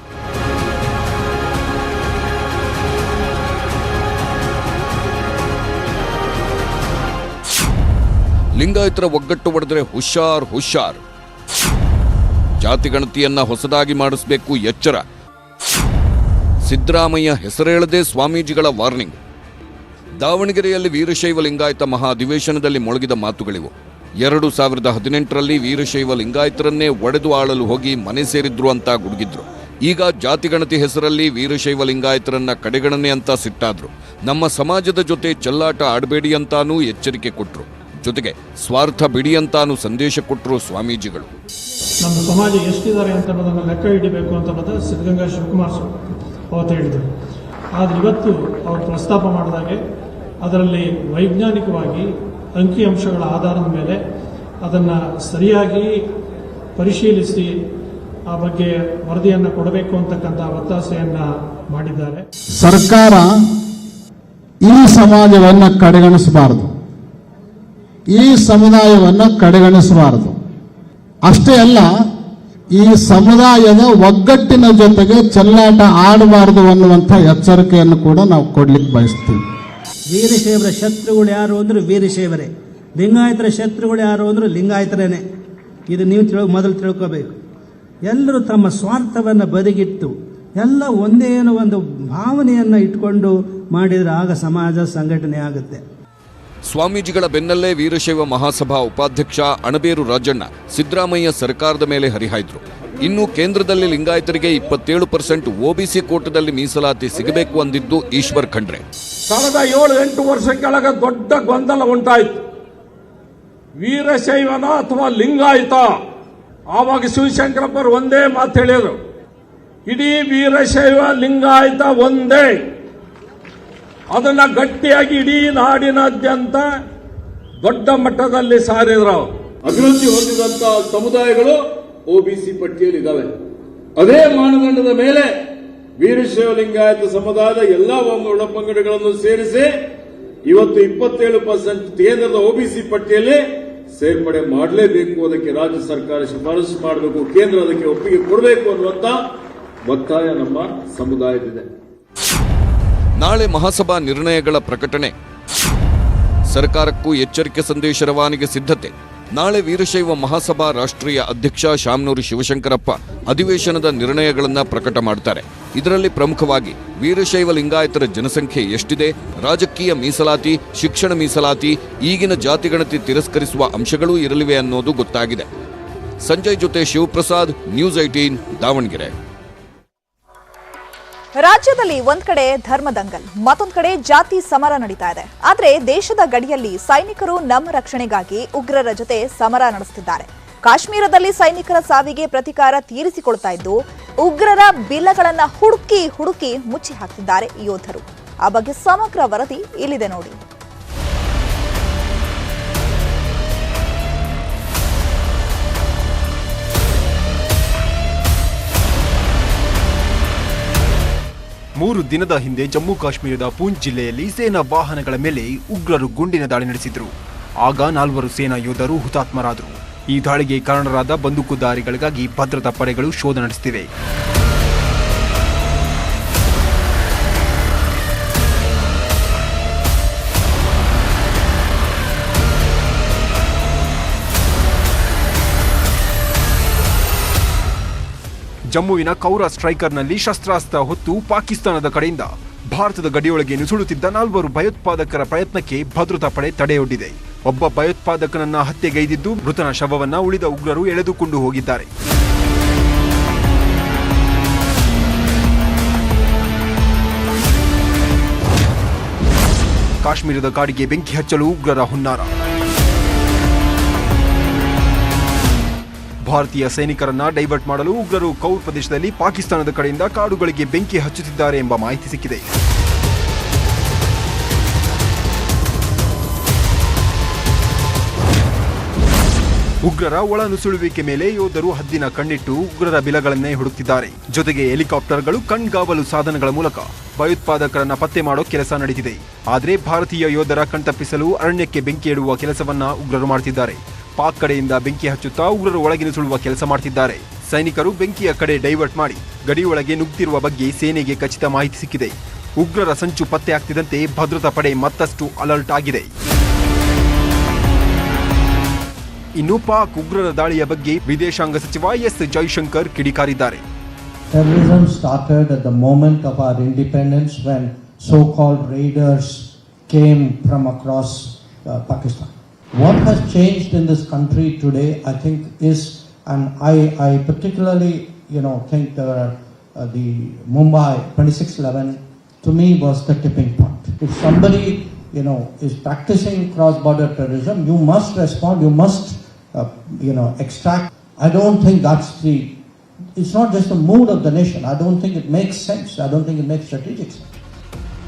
ಲಿಂಗಾಯತರ ಒಗ್ಗಟ್ಟು ಒಡೆದರೆ ಹುಷಾರ್ ಹುಷಾರ್. ಜಾತಿಗಣತಿಯನ್ನ ಹೊಸದಾಗಿ ಮಾಡಿಸಬೇಕು, ಎಚ್ಚರ. ಸಿದ್ದರಾಮಯ್ಯ ಹೆಸರೇಳದೆ ಸ್ವಾಮೀಜಿಗಳ ವಾರ್ನಿಂಗ್. ದಾವಣಗೆರೆಯಲ್ಲಿ ವೀರಶೈವ ಲಿಂಗಾಯತ ಮಹಾ ಅಧಿವೇಶನದಲ್ಲಿ ಮೊಳಗಿದ ಮಾತುಗಳಿವು. 2018ರಲ್ಲಿ ವೀರಶೈವ ಲಿಂಗಾಯತರನ್ನೇ ಒಡೆದು ಆಳಲು ಹೋಗಿ ಮನೆ ಸೇರಿದ್ರು ಅಂತ ಗುಡುಗಿದ್ರು. ಈಗ ಜಾತಿಗಣತಿ ಹೆಸರಲ್ಲಿ ವೀರಶೈವ ಲಿಂಗಾಯತರನ್ನ ಕಡೆಗಣನೆ ಅಂತ ಸಿಟ್ಟಾದ್ರು. ನಮ್ಮ ಸಮಾಜದ ಜೊತೆ ಚೆಲ್ಲಾಟ ಆಡಬೇಡಿ ಅಂತಾನೂ ಎಚ್ಚರಿಕೆ ಕೊಟ್ರು. ಜೊತೆಗೆ ಸ್ವಾರ್ಥ ಬಿಡಿ ಅಂತಾನು ಸಂದೇಶ ಕೊಟ್ಟರು ಸ್ವಾಮೀಜಿಗಳು. ನಮ್ಮ ಸಮಾಜ ಎಷ್ಟಿದ್ದಾರೆ ಅಂತ ಅನ್ನೋದನ್ನು ಲೆಕ್ಕ ಹಿಡಿಬೇಕು ಅಂತ ಅನ್ನೋದು ಸಿದ್ಧಗಂಗಾ ಶಿವಕುಮಾರ್ ಅವತ್ತು ಹೇಳಿದರು. ಆದರೆ ಇವತ್ತು ಅವರು ಪ್ರಸ್ತಾಪ ಮಾಡಿದಾಗೆ ಅದರಲ್ಲಿ ವೈಜ್ಞಾನಿಕವಾಗಿ ಅಂಕಿಅಂಶಗಳ ಆಧಾರದ ಮೇಲೆ ಅದನ್ನು ಸರಿಯಾಗಿ ಪರಿಶೀಲಿಸಿ ಆ ಬಗ್ಗೆ ವರದಿಯನ್ನು ಕೊಡಬೇಕು ಅಂತಕ್ಕಂಥ ಒತ್ತಾಸೆಯನ್ನು ಮಾಡಿದ್ದಾರೆ. ಸರ್ಕಾರ ಈ ಸಮಾಜವನ್ನು ಕಡೆಗಣಿಸಬಾರದು, ಈ ಸಮುದಾಯವನ್ನು ಕಡೆಗಣಿಸಬಾರದು. ಅಷ್ಟೇ ಅಲ್ಲ, ಈ ಸಮುದಾಯದ ಒಗ್ಗಟ್ಟಿನ ಜೊತೆಗೆ ಚೆಲ್ಲಾಟ ಆಡಬಾರದು ಅನ್ನುವಂಥ ಎಚ್ಚರಿಕೆಯನ್ನು ಕೂಡ ನಾವು ಕೊಡ್ಲಿಕ್ಕೆ ಬಯಸ್ತೀವಿ. ವೀರಶೈವರ ಶತ್ರುಗಳು ಯಾರು ಅಂದ್ರೆ ವೀರಶೈವರೇ, ಲಿಂಗಾಯತರ ಶತ್ರುಗಳು ಯಾರು ಅಂದ್ರೆ ಲಿಂಗಾಯತರೇನೆ. ಇದು ನೀವು ಮೊದಲು ತಿಳ್ಕೋಬೇಕು. ಎಲ್ಲರೂ ತಮ್ಮ ಸ್ವಾರ್ಥವನ್ನು ಬದಿಗಿಟ್ಟು ಎಲ್ಲ ಒಂದೇ ಏನೋ ಒಂದು ಭಾವನೆಯನ್ನು ಇಟ್ಕೊಂಡು ಮಾಡಿದರೆ ಆಗ ಸಮಾಜ ಸಂಘಟನೆ ಆಗುತ್ತೆ. ಸ್ವಾಮೀಜಿಗಳ ಬೆನ್ನಲ್ಲೇ ವೀರಶೈವ ಮಹಾಸಭಾ ಉಪಾಧ್ಯಕ್ಷ ಅಣಬೇರು ರಾಜಣ್ಣ ಸಿದ್ದರಾಮಯ್ಯ ಸರ್ಕಾರದ ಮೇಲೆ ಹರಿಹಾಯ್ದ್ರು. ಇನ್ನು ಕೇಂದ್ರದಲ್ಲಿ ಲಿಂಗಾಯತರಿಗೆ 27% ಒಬಿಸಿ ಕೋಟದಲ್ಲಿ ಮೀಸಲಾತಿ ಸಿಗಬೇಕು ಅಂದಿದ್ದು ಈಶ್ವರ್ ಖಂಡ್ರೆ. ಕಳೆದ 7-8 ವರ್ಷ ಕೆಳಗೆ ದೊಡ್ಡ ಗೊಂದಲ ಉಂಟಾಯಿತು. ವೀರಶೈವನ ಅಥವಾ ಲಿಂಗಾಯತ? ಆವಾಗ ಶಿವಶಂಕರಪ್ಪರು ಒಂದೇ ಮಾತು ಹೇಳಿದರು, ಇಡೀ ವೀರಶೈವ ಲಿಂಗಾಯತ ಒಂದೇ. ಅದನ್ನ ಗಟ್ಟಿಯಾಗಿ ಇಡೀ ನಾಡಿನಾದ್ಯಂತ ದೊಡ್ಡ ಮಟ್ಟದಲ್ಲಿ ಸಾರಿದ್ರು. ಅಭಿವೃದ್ಧಿ ಹೊಂದಿದಂತಹ ಸಮುದಾಯಗಳು ಒಬಿಸಿ ಪಟ್ಟಿಯಲ್ಲಿ ಇದ್ದಾವೆ. ಅದೇ ಮಾನದಂಡದ ಮೇಲೆ ವೀರಶೈವ ಲಿಂಗಾಯತ ಸಮುದಾಯದ ಎಲ್ಲಾ ಒಳಪಂಗಡಗಳನ್ನು ಸೇರಿಸಿ ಇವತ್ತು 27% ಕೇಂದ್ರದ ಒಬಿಸಿ ಪಟ್ಟಿಯಲ್ಲಿ ಸೇರ್ಪಡೆ ಮಾಡಲೇಬೇಕು. ಅದಕ್ಕೆ ರಾಜ್ಯ ಸರ್ಕಾರ ಶಿಫಾರಸು ಮಾಡಬೇಕು, ಕೇಂದ್ರ ಅದಕ್ಕೆ ಒಪ್ಪಿಗೆ ಕೊಡಬೇಕು ಅನ್ನುವಂತ ಒತ್ತಾಯ ನಮ್ಮ ಸಮುದಾಯದಿದೆ. ನಾಳೆ ಮಹಾಸಭಾ ನಿರ್ಣಯಗಳ ಪ್ರಕಟಣೆ. ಸರ್ಕಾರಕ್ಕೂ ಎಚ್ಚರಿಕೆ ಸಂದೇಶ ರವಾನೆಗೆ ಸಿದ್ಧತೆ. ನಾಳೆ ವೀರಶೈವ ಮಹಾಸಭಾ ರಾಷ್ಟ್ರೀಯ ಅಧ್ಯಕ್ಷ ಶಾಮನೂರು ಶಿವಶಂಕರಪ್ಪ ಅಧಿವೇಶನದ ನಿರ್ಣಯಗಳನ್ನು ಪ್ರಕಟ ಮಾಡ್ತಾರೆ. ಇದರಲ್ಲಿ ಪ್ರಮುಖವಾಗಿ ವೀರಶೈವ ಲಿಂಗಾಯತರ ಜನಸಂಖ್ಯೆ ಎಷ್ಟಿದೆ, ರಾಜಕೀಯ ಮೀಸಲಾತಿ, ಶಿಕ್ಷಣ ಮೀಸಲಾತಿ, ಈಗಿನ ಜಾತಿಗಣತಿ ತಿರಸ್ಕರಿಸುವ ಅಂಶಗಳೂ ಇರಲಿವೆ ಅನ್ನೋದು ಗೊತ್ತಾಗಿದೆ. ಸಂಜಯ್ ಜೊತೆ ಶಿವಪ್ರಸಾದ್, ನ್ಯೂಸ್ 18 ದಾವಣಗೆರೆ. ರಾಜ್ಯದಲ್ಲಿ ಒಂದ್ ಕಡೆ ಧರ್ಮದಂಗಲ್, ಮತ್ತೊಂದ್ ಕಡೆ ಜಾತಿ ಸಮರ ನಡೀತಾ ಇದೆ. ಆದ್ರೆ ದೇಶದ ಗಡಿಯಲ್ಲಿ ಸೈನಿಕರು ನಮ್ಮ ರಕ್ಷಣೆಗಾಗಿ ಉಗ್ರರ ಜೊತೆ ಸಮರ ನಡೆಸುತ್ತಿದ್ದಾರೆ. ಕಾಶ್ಮೀರದಲ್ಲಿ ಸೈನಿಕರ ಸಾವಿಗೆ ಪ್ರತೀಕಾರ ತೀರಿಸಿಕೊಳ್ತಾ ಇದ್ದು ಉಗ್ರರ ಬಿಲ್ಲಗಳನ್ನ ಹುಡುಕಿ ಮುಚ್ಚಿ ಹಾಕ್ತಿದ್ದಾರೆ ಯೋಧರು. ಆ ಬಗ್ಗೆ ಸಮಗ್ರ ವರದಿ ಇಲ್ಲಿದೆ ನೋಡಿ. ಮೂರು ದಿನದ ಹಿಂದೆ ಜಮ್ಮು ಕಾಶ್ಮೀರದ ಪೂಂಚ್ ಜಿಲ್ಲೆಯಲ್ಲಿ ಸೇನಾ ವಾಹನಗಳ ಮೇಲೆ ಉಗ್ರರು ಗುಂಡಿನ ದಾಳಿ ನಡೆಸಿದ್ರು. ಆಗ 4 ಸೇನಾ ಯೋಧರು ಹುತಾತ್ಮರಾದರು. ಈ ದಾಳಿಗೆ ಕಾರಣರಾದ ಬಂದೂಕುದಾರಿಗಳಿಗಾಗಿ ಭದ್ರತಾ ಪಡೆಗಳು ಶೋಧ ನಡೆಸುತ್ತಿವೆ. ಜಮ್ಮುವಿನ ಕೌರಾ ಸ್ಟ್ರೈಕರ್ನಲ್ಲಿ ಶಸ್ತ್ರಾಸ್ತ್ರ ಹೊತ್ತು ಪಾಕಿಸ್ತಾನದ ಕಡೆಯಿಂದ ಭಾರತದ ಗಡಿಯೊಳಗೆ ನುಸುಳುತ್ತಿದ್ದ 4 ಭಯೋತ್ಪಾದಕರ ಪ್ರಯತ್ನಕ್ಕೆ ಭದ್ರತಾ ಪಡೆ ತಡೆಯೊಡ್ಡಿದೆ. ಒಬ್ಬ ಭಯೋತ್ಪಾದಕನನ್ನ ಹತ್ಯೆಗೈದಿದ್ದು ಮೃತನ ಶವವನ್ನ ಉಳಿದ ಉಗ್ರರು ಎಳೆದುಕೊಂಡು ಹೋಗಿದ್ದಾರೆ. ಕಾಶ್ಮೀರದ ಕಾಡಿಗೆ ಬೆಂಕಿ ಹಚ್ಚಲು ಉಗ್ರರ ಹುನ್ನಾರ. ಭಾರತೀಯ ಸೈನಿಕರನ್ನ ಡೈವರ್ಟ್ ಮಾಡಲು ಉಗ್ರರು ಕೌರ್ ಪ್ರದೇಶದಲ್ಲಿ ಪಾಕಿಸ್ತಾನದ ಕಡೆಯಿಂದ ಕಾಡುಗಳಿಗೆ ಬೆಂಕಿ ಹಚ್ಚುತ್ತಿದ್ದಾರೆ ಎಂಬ ಮಾಹಿತಿ ಸಿಕ್ಕಿದೆ. ಉಗ್ರರ ಒಳನುಸುಳುವಿಕೆ ಮೇಲೆ ಯೋಧರು ಹದ್ದಿನ ಕಣ್ಣಿಟ್ಟು ಉಗ್ರರ ಬಿಲಗಳನ್ನೇ ಹುಡುಕ್ತಿದ್ದಾರೆ. ಜೊತೆಗೆ ಹೆಲಿಕಾಪ್ಟರ್ಗಳು ಕಣ್ಗಾವಲು ಸಾಧನಗಳ ಮೂಲಕ ಭಯೋತ್ಪಾದಕರನ್ನ ಪತ್ತೆ ಮಾಡೋ ಕೆಲಸ ನಡೆದಿದೆ. ಆದರೆ ಭಾರತೀಯ ಯೋಧರ ಕಣ್ತಪ್ಪಿಸಲು ಅರಣ್ಯಕ್ಕೆ ಬೆಂಕಿ ಇಡುವ ಕೆಲಸವನ್ನ ಉಗ್ರರು ಮಾಡ್ತಿದ್ದಾರೆ. ಪಾಕ್ ಕಡೆಯಿಂದ ಬೆಂಕಿ ಹಚ್ಚುತ್ತಾ ಉಗ್ರರು ಒಳಗಿನುಸುಳುವ ಕೆಲಸ ಮಾಡ್ತಿದ್ದಾರೆ. ಸೈನಿಕರು ಬೆಂಕಿಯ ಕಡೆ ಡೈವರ್ಟ್ ಮಾಡಿ ಗಡಿಯೊಳಗೆ ನುಗ್ಗುತ್ತಿರುವ ಬಗ್ಗೆ ಸೇನೆಗೆ ಖಚಿತ ಮಾಹಿತಿ ಸಿಕ್ಕಿದೆ. ಉಗ್ರರ ಸಂಚು ಪತ್ತೆ ಆಗ್ತಿದ್ದಂತೆ ಭದ್ರತಾ ಪಡೆ ಮತ್ತಷ್ಟು ಅಲರ್ಟ್ ಆಗಿದೆ. ಇನ್ನು ಪಾಕ್ ಉಗ್ರರ ದಾಳಿಯ ಬಗ್ಗೆ ವಿದೇಶಾಂಗ ಸಚಿವ ಎಸ್ ಜೈಶಂಕರ್ ಕಿಡಿಕಾರಿದ್ದಾರೆ. Terrorism started at the moment of our independence when so-called raiders came from across Pakistan. What has changed in this country today, I think, is, and I particularly, think the Mumbai 26/11 to me was the tipping point. If somebody, is practicing cross-border terrorism, you must respond. You must, extract. I don't think that's it's not just the mood of the nation. I don't think it makes sense. I don't think it makes strategic sense.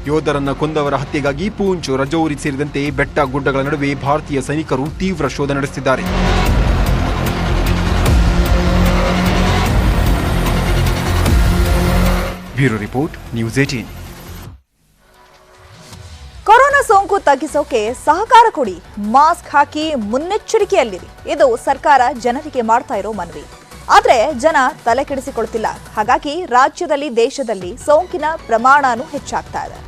ಯೋಧರನ್ನ ಕೊಂದವರ ಹತ್ಯೆಗಾಗಿ Poonch, Rajouri ಸೇರಿದಂತೆ ಬೆಟ್ಟ ಗುಡ್ಡಗಳ ನಡುವೆ ಭಾರತೀಯ ಸೈನಿಕರು ತೀವ್ರ ಶೋಧ ನಡೆಸುತ್ತಿದ್ದಾರೆ. Bureau report, news 18. Corona ಸೋಂಕು ತಗ್ಗಿಸೋಕೆ ಸಹಕಾರ ಕೊಡಿ, ಮಾಸ್ಕ್ ಹಾಕಿ ಮುನ್ನೆಚ್ಚರಿಕೆಯಲ್ಲಿರಿ. ಇದು ಸರ್ಕಾರ ಜನರಿಗೆ ಮಾಡ್ತಾ ಇರೋ ಮನವಿ. ಆದ್ರೆ ಜನ ತಲೆ ಕೆಡಿಸಿಕೊಳ್ತಿಲ್ಲ. ಹಾಗಾಗಿ ರಾಜ್ಯದಲ್ಲಿ, ದೇಶದಲ್ಲಿ ಸೋಂಕಿನ ಪ್ರಮಾಣನೂ ಹೆಚ್ಚಾಗ್ತಾ ಇದೆ.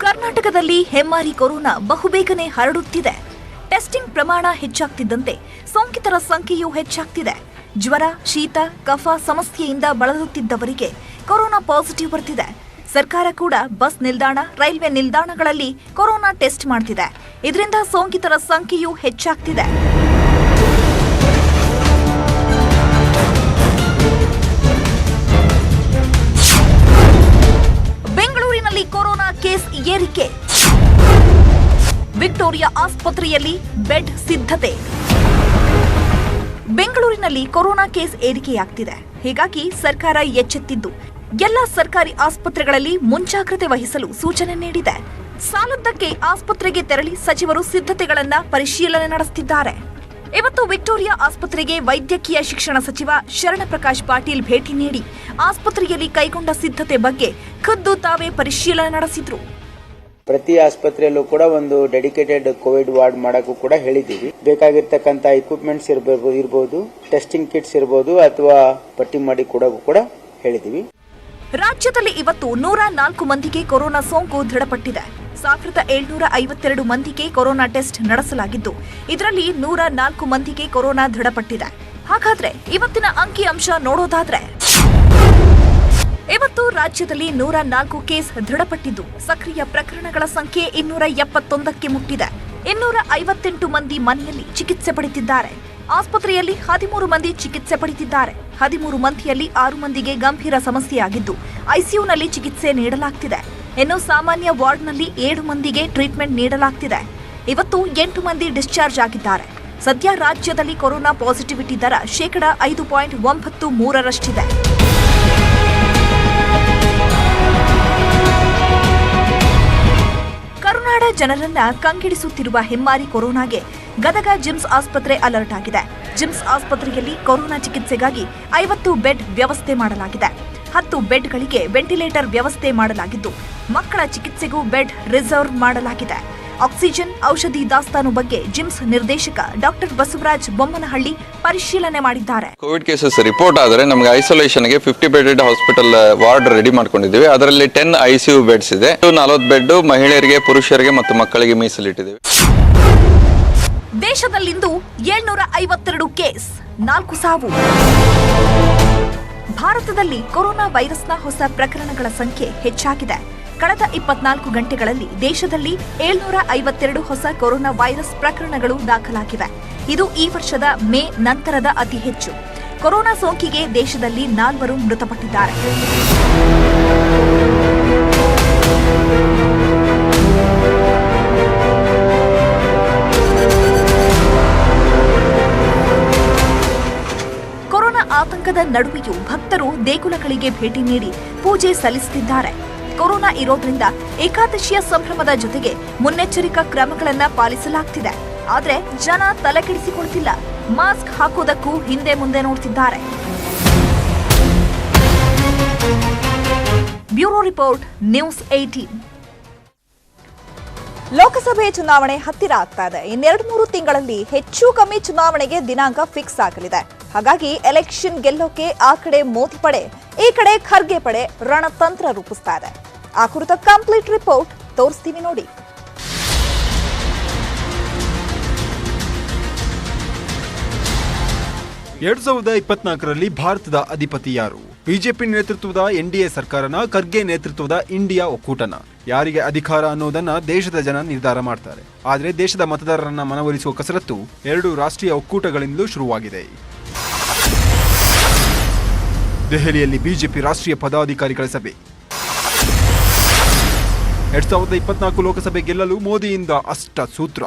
ಕರ್ನಾಟಕದಲ್ಲಿ ಹೆಮ್ಮಾರಿ ಕೊರೋನಾ ಬಹುಬೇಗನೆ ಹರಡುತ್ತಿದೆ. ಟೆಸ್ಟಿಂಗ್ ಪ್ರಮಾಣ ಹೆಚ್ಚಾಗ್ತಿದ್ದಂತೆ ಸೋಂಕಿತರ ಸಂಖ್ಯೆಯೂ ಹೆಚ್ಚಾಗ್ತಿದೆ. ಜ್ವರ, ಶೀತ, ಕಫ ಸಮಸ್ಯೆಯಿಂದ ಬಳಲುತ್ತಿದ್ದವರಿಗೆ ಕೊರೋನಾ ಪಾಸಿಟಿವ್ ಬರ್ತಿದೆ. ಸರ್ಕಾರ ಕೂಡ ಬಸ್ ನಿಲ್ದಾಣ, ರೈಲ್ವೆ ನಿಲ್ದಾಣಗಳಲ್ಲಿ ಕೊರೋನಾ ಟೆಸ್ಟ್ ಮಾಡ್ತಿದೆ. ಇದರಿಂದ ಸೋಂಕಿತರ ಸಂಖ್ಯೆಯೂ ಹೆಚ್ಚಾಗ್ತಿದೆ. ಬೆಂಗಳೂರಿನಲ್ಲಿ ಕೊರೋನಾ ಕೇಸ್ ಏರಿಕೆ. ವಿಕ್ಟೋರಿಯಾ ಆಸ್ಪತ್ರೆಯಲ್ಲಿ ಬೆಡ್ ಸಿದ್ಧತೆ. ಬೆಂಗಳೂರಿನಲ್ಲಿ ಕೊರೋನಾ ಕೇಸ್ ಏರಿಕೆಯಾಗ್ತಿದೆ. ಹೀಗಾಗಿ ಸರ್ಕಾರ ಎಚ್ಚೆತ್ತಿದ್ದು ಎಲ್ಲ ಸರ್ಕಾರಿ ಆಸ್ಪತ್ರೆಗಳಲ್ಲಿ ಮುಂಜಾಗ್ರತೆ ವಹಿಸಲು ಸೂಚನೆ ನೀಡಿದೆ. ಸಾಲದ್ದಕ್ಕೆ ಆಸ್ಪತ್ರೆಗೆ ತೆರಳಿ ಸಚಿವರು ಸಿದ್ಧತೆಗಳನ್ನ ಪರಿಶೀಲನೆ ನಡೆಸುತ್ತಿದ್ದಾರೆ. ಇವತ್ತು ವಿಕ್ಟೋರಿಯಾ ಆಸ್ಪತ್ರೆಗೆ ವೈದ್ಯಕೀಯ ಶಿಕ್ಷಣ ಸಚಿವ ಶರಣಪ್ರಕಾಶ್ ಪಾಟೀಲ್ ಭೇಟಿ ನೀಡಿ ಆಸ್ಪತ್ರೆಯಲ್ಲಿ ಕೈಗೊಂಡ ಸಿದ್ಧತೆ ಬಗ್ಗೆ ಖುದ್ದು ತಾವೇ ಪರಿಶೀಲನೆ ನಡೆಸಿದ್ರು. ಪ್ರತಿ ಆಸ್ಪತ್ರೆಯಲ್ಲೂ ಕೂಡ ಒಂದು ಡೆಡಿಕೇಟೆಡ್ ಕೋವಿಡ್ ವಾರ್ಡ್ ಮಾಡಕ್ಕೂ ಕೂಡ ಹೇಳಿದ್ದೀವಿ. ಬೇಕಾಗಿರ್ತಕ್ಕಂಥ ಇಕ್ವಿಪ್ಮೆಂಟ್ಸ್ ಇರಬಹುದು, ಟೆಸ್ಟಿಂಗ್ ಕಿಟ್ಸ್ ಇರಬಹುದು, ಅಥವಾ ಪಟ್ಟಿ ಮಾಡಿ ಕೊಡೋಕ್ಕೂ ಕೂಡ ಹೇಳಿದ್ದೀವಿ. ರಾಜ್ಯದಲ್ಲಿ ಇವತ್ತು 104 ಮಂದಿಗೆ ಕೊರೋನಾ ಸೋಂಕು ದೃಢಪಟ್ಟಿದೆ. 1752 ಮಂದಿಗೆ ಕೊರೋನಾ ಟೆಸ್ಟ್ ನಡೆಸಲಾಗಿದ್ದು, ಇದರಲ್ಲಿ 104 ಮಂದಿಗೆ ಕೊರೋನಾ ದೃಢಪಟ್ಟಿದೆ. ಹಾಗಾದ್ರೆ ಇವತ್ತಿನ ಅಂಕಿಅಂಶ ನೋಡೋದಾದ್ರೆ, ಇವತ್ತು ರಾಜ್ಯದಲ್ಲಿ 104 ಕೇಸ್ ದೃಢಪಟ್ಟಿದ್ದು, ಸಕ್ರಿಯ ಪ್ರಕರಣಗಳ ಸಂಖ್ಯೆ 271ಕ್ಕೆ ಮುಟ್ಟಿದೆ. 258 ಮಂದಿ ಮನೆಯಲ್ಲಿ ಚಿಕಿತ್ಸೆ ಪಡೆದಿದ್ದಾರೆ. ಆಸ್ಪತ್ರೆಯಲ್ಲಿ 13 ಮಂದಿ ಚಿಕಿತ್ಸೆ ಪಡೆದಿದ್ದಾರೆ. 13 ಮಂದಿಯಲ್ಲಿ 6 ಮಂದಿಗೆ ಗಂಭೀರ ಸಮಸ್ಯೆಯಾಗಿದ್ದು ಐಸಿಯುನಲ್ಲಿ ಚಿಕಿತ್ಸೆ ನೀಡಲಾಗ್ತಿದೆ. ಇನ್ನು ಸಾಮಾನ್ಯ ವಾರ್ಡ್ನಲ್ಲಿ 7 ಮಂದಿಗೆ ಟ್ರೀಟ್ಮೆಂಟ್ ನೀಡಲಾಗ್ತಿದೆ. ಇವತ್ತು 8 ಮಂದಿ ಡಿಸ್ಚಾರ್ಜ್ ಆಗಿದ್ದಾರೆ. ಸದ್ಯ ರಾಜ್ಯದಲ್ಲಿ ಕೊರೋನಾ ಪಾಸಿಟಿವಿಟಿ ದರ 5.93%. ಕರುನಾಡ ಜನರನ್ನ ಕಂಗೆಡಿಸುತ್ತಿರುವ ಹೆಮ್ಮಾರಿ ಕೊರೋನಾಗೆ ಗದಗ ಜಿಮ್ಸ್ ಆಸ್ಪತ್ರೆ ಅಲರ್ಟ್ ಆಗಿದೆ. ಜಿಮ್ಸ್ ಆಸ್ಪತ್ರೆಯಲ್ಲಿ ಕೊರೋನಾ ಚಿಕಿತ್ಸೆಗಾಗಿ 50 ಬೆಡ್ ವ್ಯವಸ್ಥೆ ಮಾಡಲಾಗಿದೆ. 10 ಬೆಡ್ಗಳಿಗೆ ವೆಂಟಿಲೇಟರ್ ವ್ಯವಸ್ಥೆ ಮಾಡಲಾಗಿದ್ದು, ಮಕ್ಕಳ ಚಿಕಿತ್ಸೆಗೂ ಬೆಡ್ ರಿಸರ್ವ್ ಮಾಡಲಾಗಿದೆ. ಆಕ್ಸಿಜನ್, ಔಷಧಿ ದಾಸ್ತಾನು ಬಗ್ಗೆ ಜಿಮ್ಸ್ ನಿರ್ದೇಶಕ ಡಾಕ್ಟರ್ ಬಸವರಾಜ್ ಬೊಮ್ಮನಹಳ್ಳಿ ಪರಿಶೀಲನೆ ಮಾಡಿದ್ದಾರೆ. ಕೋವಿಡ್ ಕೇಸಸ್ ರಿಪೋರ್ಟ್ ಆದರೆ ನಮಗೆ ಐಸೋಲೇಷನ್ಗೆ 50 ಬೆಡೆಡ್ ಹಾಸ್ಪಿಟಲ್ ವಾರ್ಡ್ ರೆಡಿ ಮಾಡ್ಕೊಂಡಿದ್ದೀವಿ. ಅದರಲ್ಲಿ 10 ಐಸಿಯು ಬೆಡ್ಸ್ ಇದೆ. 40 ಬೆಡ್ ಮಹಿಳೆಯರಿಗೆ, ಪುರುಷರಿಗೆ ಮತ್ತು ಮಕ್ಕಳಿಗೆ ಮೀಸಲಿಟ್ಟಿದ್ದೇವೆ. ದೇಶದಲ್ಲಿಂದು 752 ಕೇಸ್, 4 ಸಾವು. ಭಾರತದಲ್ಲಿ ಕೊರೋನಾ ವೈರಸ್ನ ಹೊಸ ಪ್ರಕರಣಗಳ ಸಂಖ್ಯೆ ಹೆಚ್ಚಾಗಿದೆ. ಕಳೆದ 24 ಗಂಟೆಗಳಲ್ಲಿ ದೇಶದಲ್ಲಿ 752 ಹೊಸ ಕೊರೋನಾ ವೈರಸ್ ಪ್ರಕರಣಗಳು ದಾಖಲಾಗಿವೆ. ಇದು ಈ ವರ್ಷದ ಮೇ ನಂತರದ ಅತಿ ಹೆಚ್ಚು. ಕೊರೋನಾ ಸೋಂಕಿಗೆ ದೇಶದಲ್ಲಿ 4 ಮೃತಪಟ್ಟಿದ್ದಾರೆ. ಕೊರೋನಾ ಆತಂಕದ ನಡುವೆಯೂ ಭಕ್ತರು ದೇಗುಲಗಳಿಗೆ ಭೇಟಿ ನೀಡಿ ಪೂಜೆ ಸಲ್ಲಿಸುತ್ತಿದ್ದಾರೆ. ಕೊರೋನಾ ಇರೋದ್ರಿಂದ ಏಕಾದಶಿಯ ಸಂಭ್ರಮದ ಜೊತೆಗೆ ಮುನ್ನೆಚ್ಚರಿಕಾ ಕ್ರಮಗಳನ್ನ ಪಾಲಿಸಲಾಗ್ತಿದೆ. ಆದ್ರೆ ಜನ ತಲೆಕೆಡಿಸಿಕೊಳ್ತಿಲ್ಲ. ಮಾಸ್ಕ್ ಹಾಕೋದಕ್ಕೂ ಹಿಂದೆ ಮುಂದೆ ನೋಡ್ತಿದ್ದಾರೆ. Bureau report, news 18. ಲೋಕಸಭೆ ಚುನಾವಣೆ ಹತ್ತಿರ ಆಗ್ತಾ ಇದೆ. 2-3 ತಿಂಗಳಲ್ಲಿ ಹೆಚ್ಚು ಕಮ್ಮಿ ಚುನಾವಣೆಗೆ ದಿನಾಂಕ ಫಿಕ್ಸ್ ಆಗಲಿದೆ. ಹಾಗಾಗಿ ಎಲೆಕ್ಷನ್ ಗೆಲ್ಲೋಕೆ ಆ ಕಡೆ ಮೋದಿ ಪಡೆ, ಈ ಕಡೆ ಖರ್ಗೆ ಪಡೆ ರಣತಂತ್ರ ರೂಪಿಸ್ತಾ ಇದೆ. ಆ ಕುರಿತ ಕಂಪ್ಲೀಟ್ ರಿಪೋರ್ಟ್ ತೋರಿಸ್ತೀವಿ ನೋಡಿ. 2024ರಲ್ಲಿ ಭಾರತದ ಅಧಿಪತಿ ಯಾರು? ಬಿಜೆಪಿ ನೇತೃತ್ವದ ಎನ್ಡಿಎ ಸರ್ಕಾರನ, ಖರ್ಗೆ ನೇತೃತ್ವದ ಇಂಡಿಯಾ ಒಕ್ಕೂಟನ? ಯಾರಿಗೆ ಅಧಿಕಾರ ಅನ್ನೋದನ್ನ ದೇಶದ ಜನ ನಿರ್ಧಾರ ಮಾಡ್ತಾರೆ. ಆದರೆ ದೇಶದ ಮತದಾರರನ್ನ ಮನವೊಲಿಸುವ ಕಸರತ್ತು 2 ರಾಷ್ಟ್ರೀಯ ಒಕ್ಕೂಟಗಳಿಂದಲೂ ಶುರುವಾಗಿದೆ. ದೆಹಲಿಯಲ್ಲಿ ಬಿಜೆಪಿ ರಾಷ್ಟ್ರೀಯ ಪದಾಧಿಕಾರಿಗಳ ಸಭೆ. 2024 ಲೋಕಸಭೆ ಗೆಲ್ಲಲು ಮೋದಿಯಿಂದ ಅಷ್ಟ ಸೂತ್ರ.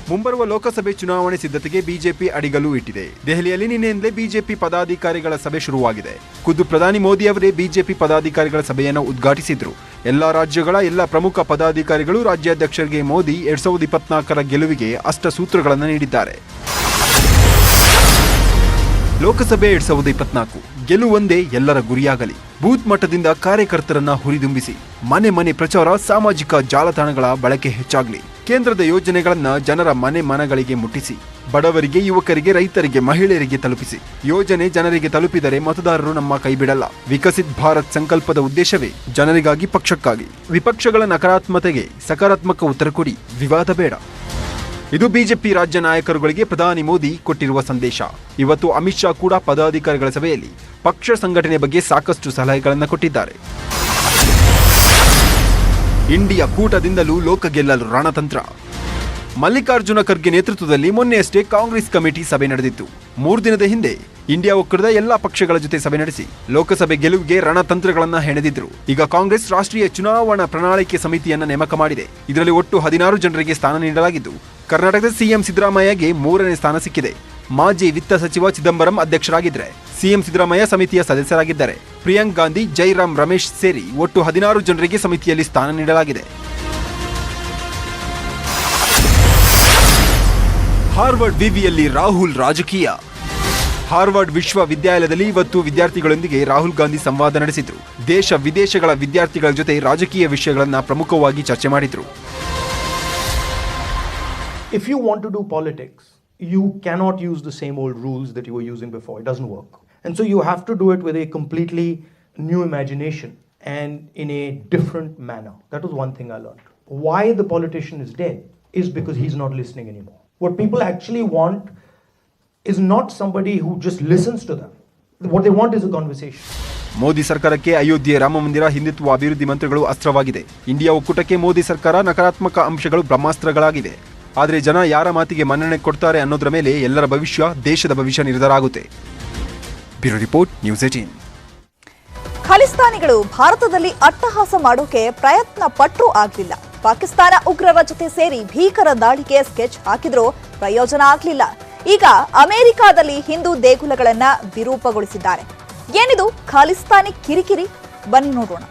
ಮುಂಬರುವ ಲೋಕಸಭೆ ಚುನಾವಣೆ ಸಿದ್ಧತೆಗೆ ಬಿಜೆಪಿ ಅಡಿಗಲ್ಲು ಇಟ್ಟಿದೆ. ದೆಹಲಿಯಲ್ಲಿ ನಿನ್ನೆಯಿಂದಲೇ ಬಿಜೆಪಿ ಪದಾಧಿಕಾರಿಗಳ ಸಭೆ ಶುರುವಾಗಿದೆ. ಖುದ್ದು ಪ್ರಧಾನಿ ಮೋದಿ ಅವರೇ ಬಿಜೆಪಿ ಪದಾಧಿಕಾರಿಗಳ ಸಭೆಯನ್ನು ಉದ್ಘಾಟಿಸಿದ್ರು. ಎಲ್ಲಾ ರಾಜ್ಯಗಳ ಎಲ್ಲ ಪ್ರಮುಖ ಪದಾಧಿಕಾರಿಗಳು ರಾಜ್ಯಾಧ್ಯಕ್ಷರಿಗೆ ಮೋದಿ 2024ರ ಗೆಲುವಿಗೆ ಅಷ್ಟ ಸೂತ್ರಗಳನ್ನು ನೀಡಿದ್ದಾರೆ. ಲೋಕಸಭೆ 2024 ಗೆಲುವೊಂದೇ ಎಲ್ಲರ ಗುರಿಯಾಗಲಿ. ಬೂತ್ ಮಟ್ಟದಿಂದ ಕಾರ್ಯಕರ್ತರನ್ನ ಹುರಿದುಂಬಿಸಿ ಮನೆ ಮನೆ ಪ್ರಚಾರ, ಸಾಮಾಜಿಕ ಜಾಲತಾಣಗಳ ಬಳಕೆ ಹೆಚ್ಚಾಗಲಿ. ಕೇಂದ್ರದ ಯೋಜನೆಗಳನ್ನ ಜನರ ಮನೆ ಮನಗಳಿಗೆ ಮುಟ್ಟಿಸಿ, ಬಡವರಿಗೆ, ಯುವಕರಿಗೆ, ರೈತರಿಗೆ, ಮಹಿಳೆಯರಿಗೆ ತಲುಪಿಸಿ. ಯೋಜನೆ ಜನರಿಗೆ ತಲುಪಿದರೆ ಮತದಾರರು ನಮ್ಮ ಕೈಬಿಡಲ್ಲ. ವಿಕಸಿತ್ ಭಾರತ್ ಸಂಕಲ್ಪದ ಉದ್ದೇಶವೇ ಜನರಿಗಾಗಿ, ಪಕ್ಷಕ್ಕಾಗಿ. ವಿಪಕ್ಷಗಳ ನಕಾರಾತ್ಮಕತೆಗೆ ಸಕಾರಾತ್ಮಕ ಉತ್ತರ ಕೊಡಿ, ವಿವಾದ ಬೇಡ. ಇದು ಬಿಜೆಪಿ ರಾಜ್ಯ ನಾಯಕರುಗಳಿಗೆ ಪ್ರಧಾನಿ ಮೋದಿ ಕೊಟ್ಟಿರುವ ಸಂದೇಶ. ಇವತ್ತು ಅಮಿತ್ ಶಾ ಕೂಡ ಪದಾಧಿಕಾರಿಗಳ ಸಭೆಯಲ್ಲಿ ಪಕ್ಷ ಸಂಘಟನೆ ಬಗ್ಗೆ ಸಾಕಷ್ಟು ಸಲಹೆಗಳನ್ನು ಕೊಟ್ಟಿದ್ದಾರೆ. ಇಂಡಿಯಾ ಕೂಟದಿಂದಲೂ ಲೋಕ ಗೆಲ್ಲಲು ರಣತಂತ್ರ. ಮಲ್ಲಿಕಾರ್ಜುನ ಖರ್ಗೆ ನೇತೃತ್ವದಲ್ಲಿ ಮೊನ್ನೆಯಷ್ಟೇ ಕಾಂಗ್ರೆಸ್ ಕಮಿಟಿ ಸಭೆ ನಡೆದಿತ್ತು. 3 ದಿನದ ಹಿಂದೆ ಇಂಡಿಯಾ ಒಕ್ಕೂಟದ ಎಲ್ಲಾ ಪಕ್ಷಗಳ ಜೊತೆ ಸಭೆ ನಡೆಸಿ ಲೋಕಸಭೆ ಗೆಲುವಿಗೆ ರಣತಂತ್ರಗಳನ್ನ ಹೆಣೆದಿದ್ರು. ಈಗ ಕಾಂಗ್ರೆಸ್ ರಾಷ್ಟ್ರೀಯ ಚುನಾವಣಾ ಪ್ರಣಾಳಿಕೆ ಸಮಿತಿಯನ್ನ ನೇಮಕ ಮಾಡಿದೆ. ಇದರಲ್ಲಿ ಒಟ್ಟು 16 ಜನರಿಗೆ ಸ್ಥಾನ ನೀಡಲಾಗಿದ್ದು, ಕರ್ನಾಟಕದ ಸಿಎಂ ಸಿದ್ದರಾಮಯ್ಯಗೆ 3ನೇ ಸ್ಥಾನ ಸಿಕ್ಕಿದೆ. ಮಾಜಿ ವಿತ್ತ ಸಚಿವ ಚಿದಂಬರಂ ಅಧ್ಯಕ್ಷರಾಗಿದ್ದರೆ ಸಿಎಂ ಸಿದ್ದರಾಮಯ್ಯ ಸಮಿತಿಯ ಸದಸ್ಯರಾಗಿದ್ದಾರೆ. ಪ್ರಿಯಾಂಕ್ ಗಾಂಧಿ, ಜೈರಾಮ್ ರಮೇಶ್ ಸೇರಿ ಒಟ್ಟು 16 ಜನರಿಗೆ ಸಮಿತಿಯಲ್ಲಿ ಸ್ಥಾನ ನೀಡಲಾಗಿದೆ. ಹಾರ್ವರ್ಡ್ ವಿವಿಯಲ್ಲಿ ರಾಹುಲ್ ರಾಜಕೀಯ. ಹಾರ್ವರ್ಡ್ ವಿಶ್ವವಿದ್ಯಾಲಯದಲ್ಲಿ ಇವತ್ತು ವಿದ್ಯಾರ್ಥಿಗಳೊಂದಿಗೆ ರಾಹುಲ್ ಗಾಂಧಿ ಸಂವಾದ ನಡೆಸಿದ್ರು. ದೇಶ ವಿದೇಶಗಳ ವಿದ್ಯಾರ್ಥಿಗಳ ಜೊತೆ ರಾಜಕೀಯ ವಿಷಯಗಳನ್ನು ಪ್ರಮುಖವಾಗಿ ಚರ್ಚೆ ಮಾಡಿದ್ರು. If you want to do politics, you cannot use the same old rules that you were using before. It doesn't work. And so you have to do it with a completely new imagination and in a different manner. That was one thing I learned. Why the politician is dead is because he's not listening anymore. What people actually want is not somebody who just listens to them. What they want is a conversation. Modi ಸರ್ಕಾರಕ್ಕೆ ಅಯೋಧ್ಯೆ ರಾಮ ಮಂದಿರ ಹಿಂದುತ್ವ ಅಭಿವೃದ್ಧಿ ಮಂತ್ರಗಳು ಅಸ್ತ್ರವಾಗಿದೆ. India ಒಕ್ಕೂಟಕ್ಕೆ Modi ಸರ್ಕಾರ ನಕಾರಾತ್ಮಕ ಅಂಶಗಳು ಬ್ರಹ್ಮಾಸ್ತ್ರಗಳಾಗಿವೆ. ಆದರೆ ಜನ ಯಾರ ಮಾತಿಗೆ ಮನ್ನಣೆ ಕೊಡ್ತಾರೆ ಅನ್ನೋದರ ಮೇಲೆ ಎಲ್ಲರ ಭವಿಷ್ಯ, ದೇಶದ ಭವಿಷ್ಯ ನಿರ್ಧಾರ ಆಗುತ್ತೆ. Bureau report, news 18. ಖಲಿಸ್ತಾನಿಗಳು ಭಾರತದಲ್ಲಿ ಅಟ್ಟಹಾಸ ಮಾಡೋಕೆ ಪ್ರಯತ್ನ ಪಟ್ಟರೂ ಆಗಲಿಲ್ಲ. ಪಾಕಿಸ್ತಾನ ಉಗ್ರರ ಜೊತೆ ಸೇರಿ ಭೀಕರ ದಾಳಿಗೆ ಸ್ಕೆಚ್ ಹಾಕಿದ್ರೂ ಪ್ರಯೋಜನ ಆಗಲಿಲ್ಲ. ಈಗ ಅಮೆರಿಕಾದಲ್ಲಿ ಹಿಂದೂ ದೇಗುಲಗಳನ್ನ ವಿರೂಪಗೊಳಿಸಿದ್ದಾರೆ. ಏನಿದು ಖಲಿಸ್ತಾನಿ ಕಿರಿಕಿರಿ? ಬನ್ನಿ ನೋಡೋಣ.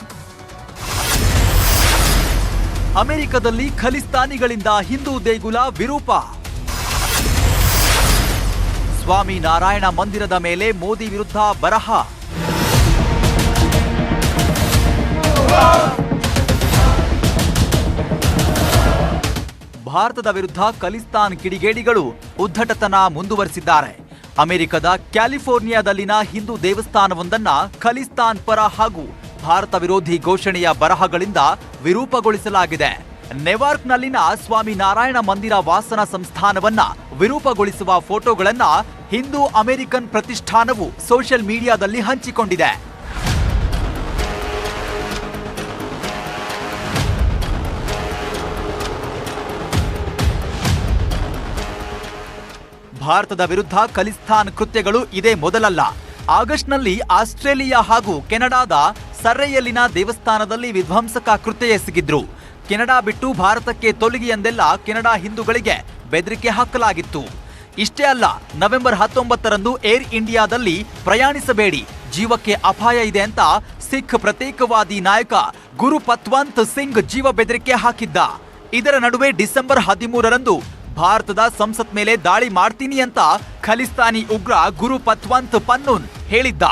ಅಮೆರಿಕದಲ್ಲಿ ಖಲಿಸ್ತಾನಿಗಳಿಂದ ಹಿಂದೂ ದೇಗುಲ ವಿರೂಪ. ಸ್ವಾಮಿ ನಾರಾಯಣ ಮಂದಿರದ ಮೇಲೆ ಮೋದಿ ವಿರುದ್ಧ ಬರಹ. ಭಾರತದ ವಿರುದ್ಧ ಖಲಿಸ್ತಾನ್ ಕಿಡಿಗೇಡಿಗಳು ಉದ್ದಟತನ ಮುಂದುವರೆಸಿದ್ದಾರೆ. ಅಮೆರಿಕದ ಕ್ಯಾಲಿಫೋರ್ನಿಯಾದಲ್ಲಿನ ಹಿಂದೂ ದೇವಸ್ಥಾನವೊಂದನ್ನ ಖಲಿಸ್ತಾನ್ ಪರ ಹಾಗೂ ಭಾರತ ವಿರೋಧಿ ಘೋಷಣೆಯ ಬರಹಗಳಿಂದ ವಿರೂಪಗೊಳಿಸಲಾಗಿದೆ. ನೆವಾರ್ಕ್ನಲ್ಲಿನ ಸ್ವಾಮಿ ನಾರಾಯಣ ಮಂದಿರ ವಾಸನ ಸಂಸ್ಥಾನವನ್ನ ವಿರೂಪಗೊಳಿಸುವ ಫೋಟೋಗಳನ್ನ ಹಿಂದೂ ಅಮೆರಿಕನ್ ಪ್ರತಿಷ್ಠಾನವು ಸೋಷಿಯಲ್ ಮೀಡಿಯಾದಲ್ಲಿ ಹಂಚಿಕೊಂಡಿದೆ. ಭಾರತದ ವಿರುದ್ಧ ಖಲಿಸ್ತಾನ್ ಕೃತ್ಯಗಳು ಇದೇ ಮೊದಲಲ್ಲ. ಆಗಸ್ಟ್ನಲ್ಲಿ ಆಸ್ಟ್ರೇಲಿಯಾ ಹಾಗೂ ಕೆನಡಾದ ಸರ್ರೆಯಲ್ಲಿನ ದೇವಸ್ಥಾನದಲ್ಲಿ ವಿಧ್ವಂಸಕ ಕೃತ್ಯ ಎಸಗಿದ್ರು. ಕೆನಡಾ ಬಿಟ್ಟು ಭಾರತಕ್ಕೆ ತೊಲಗಿ ಎಂದೆಲ್ಲ ಕೆನಡಾ ಹಿಂದೂಗಳಿಗೆ ಬೆದರಿಕೆ ಹಾಕಲಾಗಿತ್ತು. ಇಷ್ಟೇ ಅಲ್ಲ, ನವೆಂಬರ್ 19ರಂದು ಏರ್ ಇಂಡಿಯಾದಲ್ಲಿ ಪ್ರಯಾಣಿಸಬೇಡಿ, ಜೀವಕ್ಕೆ ಅಪಾಯ ಇದೆ ಅಂತ ಸಿಖ್ ಪ್ರತ್ಯೇಕವಾದಿ ನಾಯಕ ಗುರು ಪತ್ವಂತ್ ಸಿಂಗ್ ಜೀವ ಬೆದರಿಕೆ ಹಾಕಿದ್ದ. ಇದರ ನಡುವೆ ಡಿಸೆಂಬರ್ 13ರಂದು ಭಾರತದ ಸಂಸತ್ ಮೇಲೆ ದಾಳಿ ಮಾಡ್ತೀನಿ ಅಂತ ಖಲಿಸ್ತಾನಿ ಉಗ್ರ ಗುರು ಪತ್ವಂತ್ ಪನ್ನೂನ್ ಹೇಳಿದ್ದ.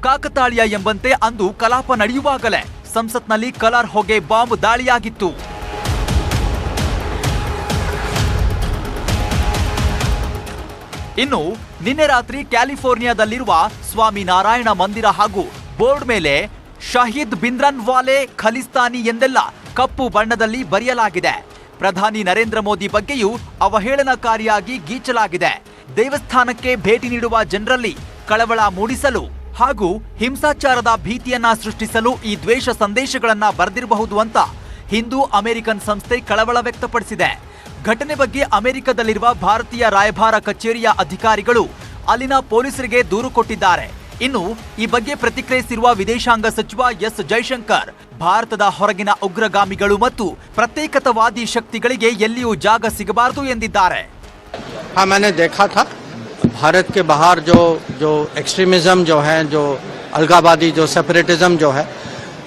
ಕಾಕತಾಳೀಯ ಎಂಬಂತೆ ಅಂದು ಕಲಾಪ ನಡೆಯುವಾಗಲೇ ಸಂಸತ್ನಲ್ಲಿ ಕಲರ್ ಹೊಗೆ ಬಾಂಬ್ ದಾಳಿಯಾಗಿತ್ತು. ಇನ್ನು ನಿನ್ನೆ ರಾತ್ರಿ ಕ್ಯಾಲಿಫೋರ್ನಿಯಾದಲ್ಲಿರುವ ಸ್ವಾಮಿ ನಾರಾಯಣ ಮಂದಿರ ಹಾಗೂ ಬೋರ್ಡ್ ಮೇಲೆ ಶಹೀದ್ ಭಿಂದ್ರನ್ವಾಲೆ ಖಲಿಸ್ತಾನಿ ಎಂದೆಲ್ಲ ಕಪ್ಪು ಬಣ್ಣದಲ್ಲಿ ಬರೆಯಲಾಗಿದೆ. ಪ್ರಧಾನಿ ನರೇಂದ್ರ ಮೋದಿ ಬಗ್ಗೆಯೂ ಅವಹೇಳನಕಾರಿಯಾಗಿ ಗೀಚಲಾಗಿದೆ. ದೇವಸ್ಥಾನಕ್ಕೆ ಭೇಟಿ ನೀಡುವ ಜನರಲ್ಲಿ ಕಳವಳ ಮೂಡಿಸಲು ಹಾಗೂ ಹಿಂಸಾಚಾರದ ಭೀತಿಯನ್ನ ಸೃಷ್ಟಿಸಲು ಈ ದ್ವೇಷ ಸಂದೇಶಗಳನ್ನ ಬರೆದಿರಬಹುದು ಅಂತ ಹಿಂದೂ ಅಮೆರಿಕನ್ ಸಂಸ್ಥೆ ಕಳವಳ ವ್ಯಕ್ತಪಡಿಸಿದೆ. ಘಟನೆ ಬಗ್ಗೆ ಅಮೆರಿಕದಲ್ಲಿರುವ ಭಾರತೀಯ ರಾಯಭಾರ ಕಚೇರಿಯ ಅಧಿಕಾರಿಗಳು ಅಲ್ಲಿನ ಪೊಲೀಸರಿಗೆ ದೂರು ಕೊಟ್ಟಿದ್ದಾರೆ. ಇನ್ನು ಈ ಬಗ್ಗೆ ಪ್ರತಿಕ್ರಿಯಿಸಿರುವ ವಿದೇಶಾಂಗ ಸಚಿವ ಎಸ್ ಜೈಶಂಕರ್, ಭಾರತದ ಹೊರಗಿನ ಉಗ್ರಗಾಮಿಗಳು ಮತ್ತು ಪ್ರತ್ಯೇಕತಾವಾದಿ ಶಕ್ತಿಗಳಿಗೆ ಎಲ್ಲಿಯೂ ಜಾಗ ಸಿಗಬಾರದು ಎಂದಿದ್ದಾರೆ. हाँ, मैंने देखा था भारत के बाहर जो एक्सट्रीमिज्म जो है, जो अलगावादी, जो सेपरेटिज्म जो है,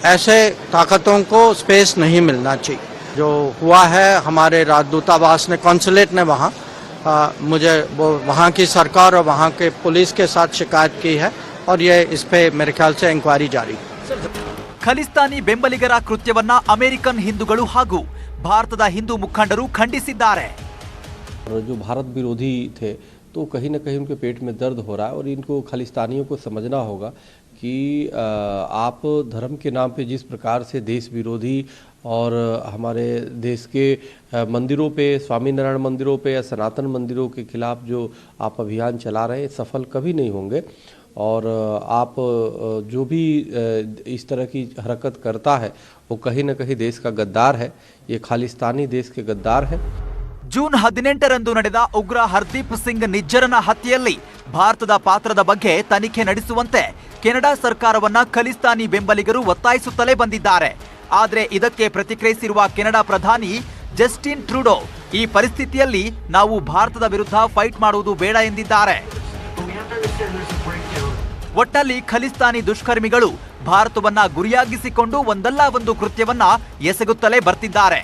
ऐसे ताकतों को स्पेस नहीं मिलना चाहिए. जो हुआ है हमारे राजदूतावास ने, कॉन्सुलेट ने वहाँ मुझे वो वहाँ की सरकार और वहाँ के पुलिस के साथ शिकायत की है और ये इस पे मेरे ख्याल से इंक्वायरी जारी. ಖಲಿಸ್ತಾನಿ ಬೆಂಬಲಿಗರ ಕೃತ್ಯವನ್ನ ಅಮೆರಿಕನ್ ಹಿಂದೂಗಳು ಹಾಗೂ ಭಾರತದ ಹಿಂದೂ ಮುಖಂಡರು ಖಂಡಿಸಿದ್ದಾರೆ. जो भारत विरोधी थे तो कहीं ना कहीं उनके पेट में दर्द हो रहा है और इनको खालिस्तानियों को समझना होगा कि आप धर्म के नाम पे जिस प्रकार से देश विरोधी और हमारे देश के मंदिरों पे, स्वामीनारायण मंदिरों पे या सनातन मंदिरों के खिलाफ जो आप अभियान चला रहे हैं, सफल कभी नहीं होंगे. और आप जो भी इस तरह की हरकत करता है वो कहीं ना कहीं देश का गद्दार है. ये खालिस्तानी देश के गद्दार है. ಜೂನ್ 18ರಂದು ನಡೆದ ಉಗ್ರ ಹರ್ದೀಪ್ ಸಿಂಗ್ ನಿಜ್ಜರನ ಹತ್ಯೆಯಲ್ಲಿ ಭಾರತದ ಪಾತ್ರದ ಬಗ್ಗೆ ತನಿಖೆ ನಡೆಸುವಂತೆ ಕೆನಡಾ ಸರ್ಕಾರವನ್ನ ಖಲಿಸ್ತಾನಿ ಬೆಂಬಲಿಗರು ಒತ್ತಾಯಿಸುತ್ತಲೇ ಬಂದಿದ್ದಾರೆ. ಆದರೆ ಇದಕ್ಕೆ ಪ್ರತಿಕ್ರಿಯಿಸಿರುವ ಕೆನಡಾ ಪ್ರಧಾನಿ ಜಸ್ಟಿನ್ ಟ್ರೂಡೋ, ಈ ಪರಿಸ್ಥಿತಿಯಲ್ಲಿ ನಾವು ಭಾರತದ ವಿರುದ್ಧ ಫೈಟ್ ಮಾಡುವುದು ಬೇಡ ಎಂದಿದ್ದಾರೆ. ಒಟ್ಟಲ್ಲಿ ಖಲಿಸ್ತಾನಿ ದುಷ್ಕರ್ಮಿಗಳು ಭಾರತವನ್ನ ಗುರಿಯಾಗಿಸಿಕೊಂಡು ಒಂದಲ್ಲ ಒಂದು ಕೃತ್ಯವನ್ನ ಎಸಗುತ್ತಲೇ ಬರ್ತಿದ್ದಾರೆ.